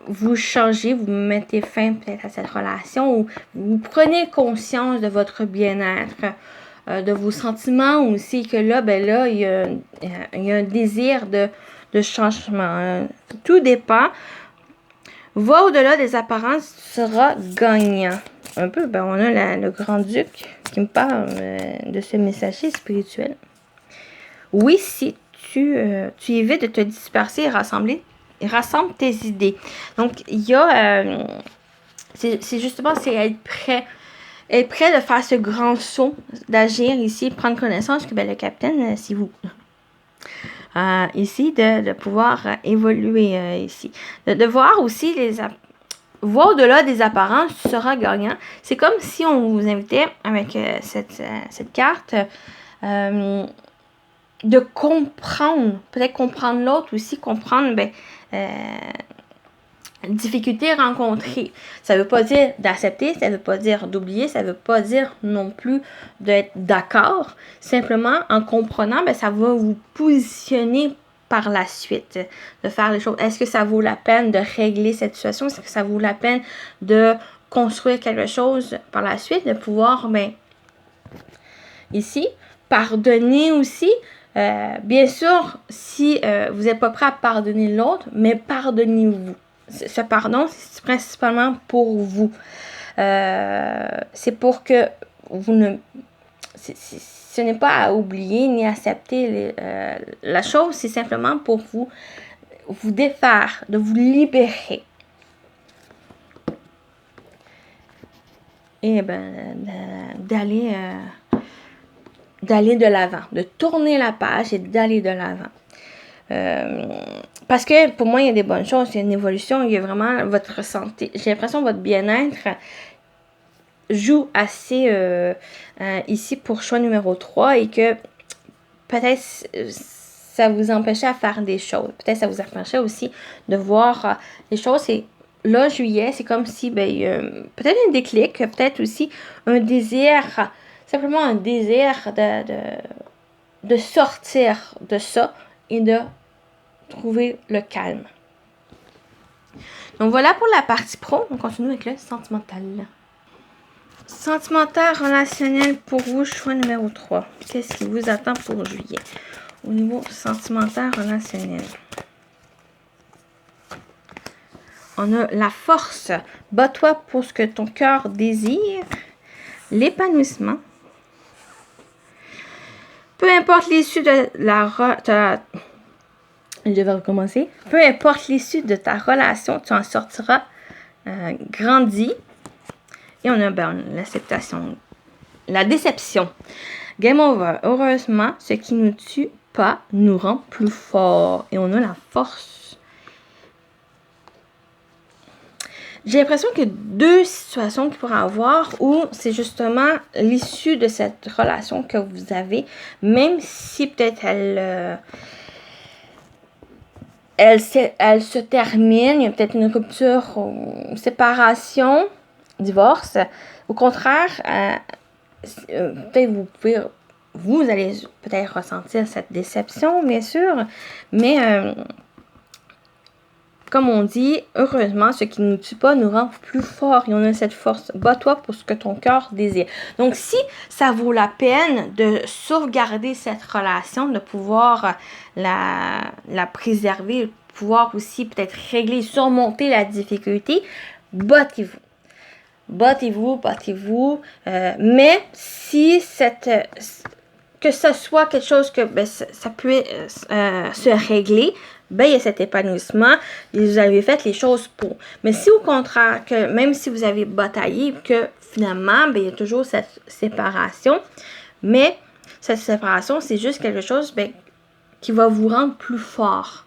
vous changez, vous mettez fin peut-être à cette relation ou vous prenez conscience de votre bien-être, de vos sentiments aussi, que là, il y a un désir de changement. Tout dépend. Va au-delà des apparences, sera gagnant. Un peu, on a le grand-duc qui me parle de ce messager spirituel. Oui, si tu évites de te disperser et rassemble tes idées. Donc, il y a... c'est justement, c'est être prêt de faire ce grand saut, d'agir ici, prendre connaissance que le capitaine, c'est vous. Ici, de pouvoir évoluer ici. De voir aussi voir au-delà des apparences, tu seras gagnant. C'est comme si on vous invitait avec cette carte de comprendre, peut-être comprendre l'autre aussi, comprendre difficultés rencontrées. Ça ne veut pas dire d'accepter, ça ne veut pas dire d'oublier, ça ne veut pas dire non plus d'être d'accord. Simplement, en comprenant, ça va vous positionner par la suite, de faire les choses. Est-ce que ça vaut la peine de régler cette situation? Est-ce que ça vaut la peine de construire quelque chose par la suite? De pouvoir, ici, pardonner aussi. Bien sûr, si vous n'êtes pas prêt à pardonner l'autre, mais pardonnez-vous. Ce pardon, c'est principalement pour vous. C'est pour que vous ne... ce n'est pas à oublier ni accepter la chose, c'est simplement pour vous défaire, de vous libérer. Et d'aller de l'avant, de tourner la page et d'aller de l'avant. Parce que pour moi, il y a des bonnes choses, il y a une évolution, il y a vraiment votre santé. J'ai l'impression que votre bien-être joue assez ici pour choix numéro 3 et que peut-être ça vous empêchait à faire des choses. Peut-être ça vous empêchait aussi de voir les choses. Et là, juillet, c'est comme si peut-être un déclic, peut-être aussi un désir, simplement un désir de sortir de ça et de trouver le calme. Donc voilà pour la partie pro. On continue avec le sentimental. Sentimental relationnel pour vous, choix numéro 3. Qu'est-ce qui vous attend pour juillet? Au niveau sentimental relationnel. On a la force. Bats-toi pour ce que ton cœur désire. L'épanouissement. Peu importe l'issue de je vais recommencer. Peu importe l'issue de ta relation, tu en sortiras grandi. Et on a l'acceptation. La déception. Game over. Heureusement, ce qui ne nous tue pas nous rend plus forts. Et on a la force. J'ai l'impression qu'il y a deux situations qu'il pourrait avoir où c'est justement l'issue de cette relation que vous avez, même si peut-être elle se termine, il y a peut-être une rupture, une séparation, divorce. Au contraire, peut-être vous allez peut-être ressentir cette déception, bien sûr, mais comme on dit, heureusement, ce qui ne nous tue pas nous rend plus forts et on a cette force. Bats-toi pour ce que ton cœur désire. Donc, si ça vaut la peine de sauvegarder cette relation, de pouvoir la préserver, de pouvoir aussi peut-être régler, surmonter la difficulté, battez-vous. Battez-vous, battez-vous. Mais si que ce soit quelque chose que ça peut se régler, il y a cet épanouissement et vous avez fait les choses pour. Mais si au contraire, que même si vous avez bataillé, que finalement, il y a toujours cette séparation, mais cette séparation, c'est juste quelque chose qui va vous rendre plus fort.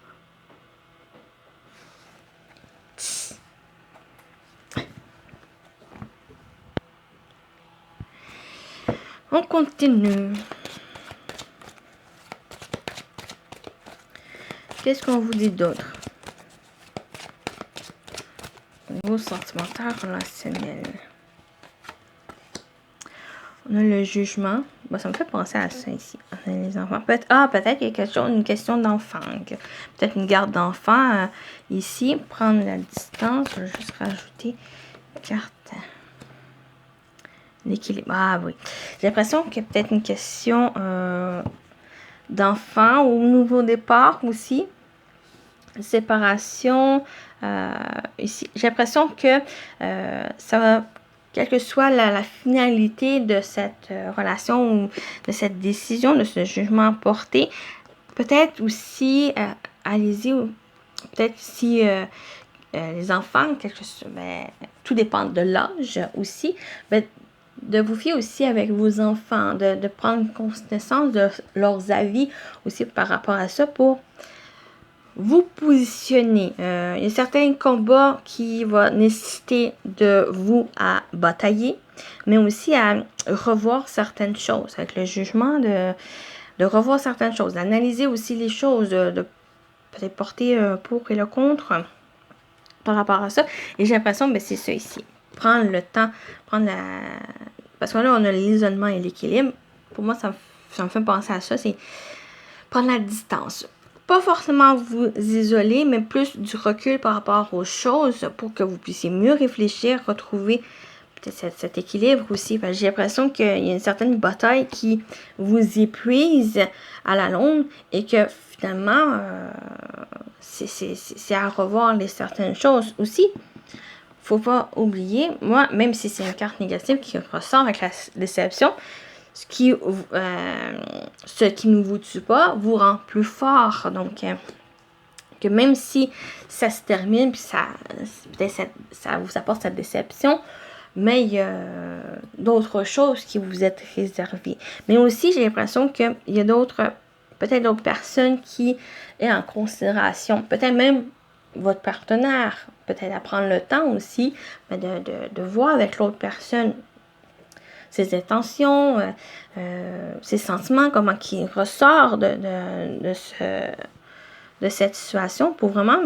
On continue. Qu'est-ce qu'on vous dit d'autre? Au niveau sentimental, relationnel. On a le jugement. Ça me fait penser à ça ici. On a les enfants. Peut-être qu'il y a quelque chose, une question d'enfant. Peut-être une garde d'enfant ici. Prendre la distance. Je vais juste rajouter carte. L'équilibre. Ah oui. J'ai l'impression qu'il y a peut-être une question d'enfant ou nouveau départ aussi. Séparation. Ici, j'ai l'impression que ça va, quelle que soit la finalité de cette relation ou de cette décision, de ce jugement porté, peut-être aussi, allez-y, peut-être si les enfants, tout dépend de l'âge aussi, de vous fier aussi avec vos enfants, de prendre connaissance de leurs avis aussi par rapport à ça pour vous positionner. Il y a certains combats qui vont nécessiter de vous à batailler, mais aussi à revoir certaines choses, avec le jugement de revoir certaines choses, d'analyser aussi les choses, de peut-être porter pour et le contre par rapport à ça. Et j'ai l'impression que c'est ça ici. Prendre le temps, parce que là, on a l'isolement et l'équilibre. Pour moi, ça me fait penser à ça, c'est prendre la distance. Pas forcément vous isoler, mais plus du recul par rapport aux choses pour que vous puissiez mieux réfléchir, retrouver peut-être cet équilibre aussi. J'ai l'impression qu'il y a une certaine bataille qui vous épuise à la longue et que finalement, c'est à revoir certaines choses aussi. Faut pas oublier, moi, même si c'est une carte négative qui ressort avec la déception, ce qui ne vous tue pas vous rend plus fort. Donc, que même si ça se termine, puis peut-être ça vous apporte cette déception, mais il y a d'autres choses qui vous êtes réservées. Mais aussi, j'ai l'impression qu'il y a peut-être d'autres personnes qui est en considération. Peut-être même votre partenaire. Peut-être à prendre le temps aussi de voir avec l'autre personne ses intentions, ses sentiments, comment il ressort de cette situation pour vraiment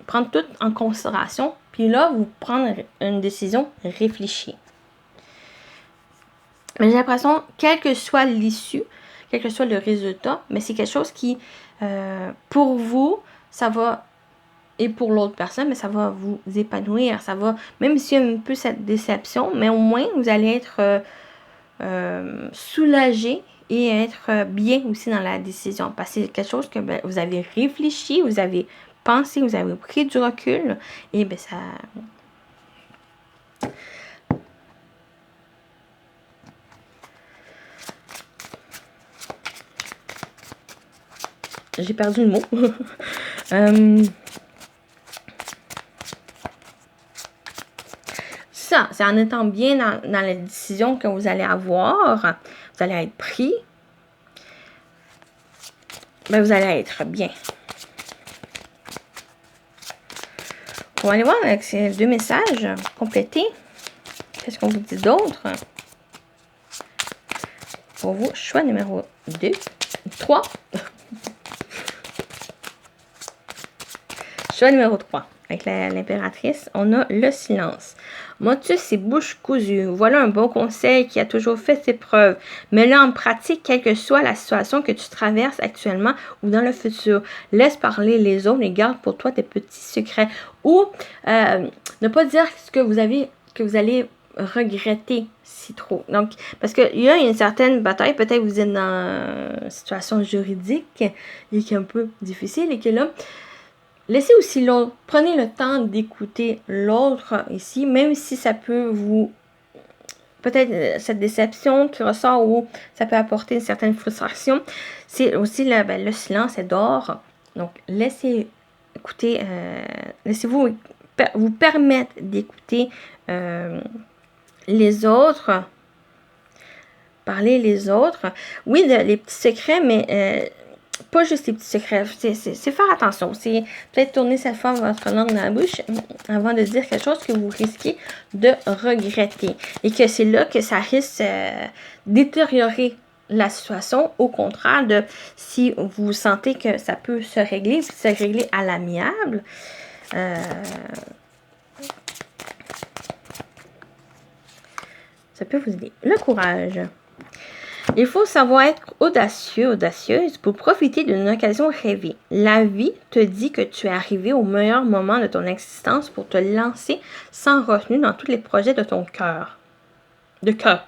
prendre tout en considération. Puis là, vous prendre une décision réfléchie. Mais j'ai l'impression, quelle que soit l'issue, quel que soit le résultat, mais c'est quelque chose qui, pour vous, ça va, et pour l'autre personne, mais ça va vous épanouir. Ça va, même s'il y a un peu cette déception, mais au moins, vous allez être soulagé et être bien aussi dans la décision. Parce que c'est quelque chose que vous avez réfléchi, vous avez pensé, vous avez pris du recul, et ça... J'ai perdu le mot. Ça, c'est en étant bien dans la décision que vous allez avoir, vous allez être pris, vous allez être bien. On va aller voir avec ces deux messages complétés. Qu'est-ce qu'on vous dit d'autre? Pour vous, choix numéro 2, 3. Choix numéro 3. avec l'impératrice, on a le silence. Motus et bouche cousue. Voilà un bon conseil qui a toujours fait ses preuves. Mets-le en pratique, quelle que soit la situation que tu traverses actuellement ou dans le futur. Laisse parler les autres et garde pour toi tes petits secrets. Ou ne pas dire ce que vous allez regretter si trop. Donc, parce qu'il y a une certaine bataille, peut-être vous êtes dans une situation juridique et qui est un peu difficile et que là, laissez aussi l'autre, prenez le temps d'écouter l'autre ici, même si ça peut vous, peut-être cette déception qui ressort ou ça peut apporter une certaine frustration, c'est aussi le silence est d'or. Donc, laissez écouter, laissez-vous vous permettre d'écouter les autres, parler les autres. Oui, les petits secrets, mais pas juste les petits secrets. C'est faire attention. C'est peut-être tourner cette fois votre langue dans la bouche avant de dire quelque chose que vous risquez de regretter. Et que c'est là que ça risque d'étériorer la situation. Au contraire de si vous sentez que ça peut se régler à l'amiable. Ça peut vous aider. Le courage. Il faut savoir être audacieux, audacieuse pour profiter d'une occasion rêvée. La vie te dit que tu es arrivé au meilleur moment de ton existence pour te lancer sans retenue dans tous les projets de ton cœur. De cœur.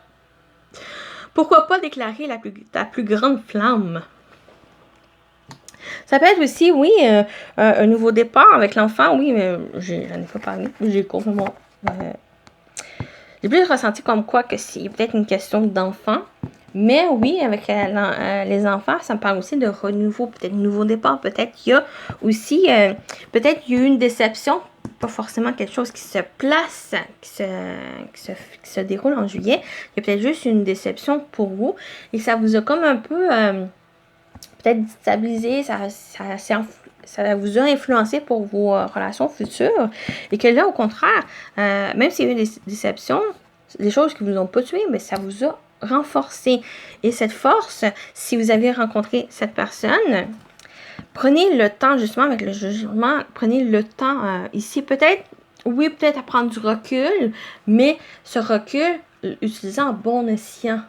Pourquoi pas déclarer ta plus grande flamme? Ça peut être aussi, oui, un nouveau départ avec l'enfant. Oui, mais j'en ai pas parlé. J'ai complètement... j'ai plus ressenti comme quoi que c'est peut-être une question d'enfant. Mais oui, avec les enfants, ça me parle aussi de renouveau, peut-être nouveau départ. Peut-être qu'il y a aussi, peut-être qu'il y a eu une déception, pas forcément quelque chose qui se place, qui se déroule en juillet. Il y a peut-être juste une déception pour vous. Et ça vous a comme un peu, peut-être déstabilisé, ça vous a influencé pour vos relations futures. Et que là, au contraire, même s'il y a eu des déceptions, des choses qui vous ont pas tué, mais ça vous a renforcé. Et cette force, si vous avez rencontré cette personne, prenez le temps, justement, avec le jugement, prenez le temps ici, peut-être, oui, peut-être à prendre du recul, mais ce recul, utilisant en bon escient,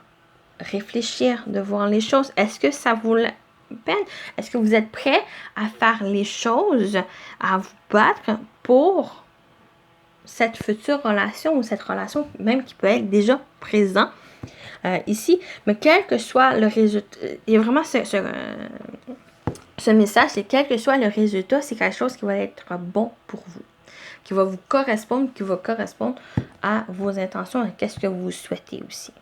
réfléchir, de voir les choses. Est-ce que ça vaut la peine? Est-ce que vous êtes prêt à faire les choses, à vous battre pour cette future relation ou cette relation même qui peut être déjà présent ici, mais quel que soit le résultat, il y a vraiment ce message, c'est quel que soit le résultat, c'est quelque chose qui va être bon pour vous, qui va vous correspondre, qui va correspondre à vos intentions et qu'est-ce que vous souhaitez aussi.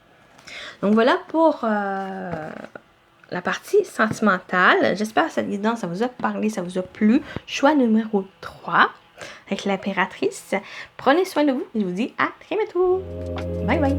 Donc voilà pour la partie sentimentale. J'espère que cette guidance, ça vous a parlé, ça vous a plu. Choix numéro 3 avec l'impératrice. Prenez soin de vous et je vous dis à très bientôt. Bye bye.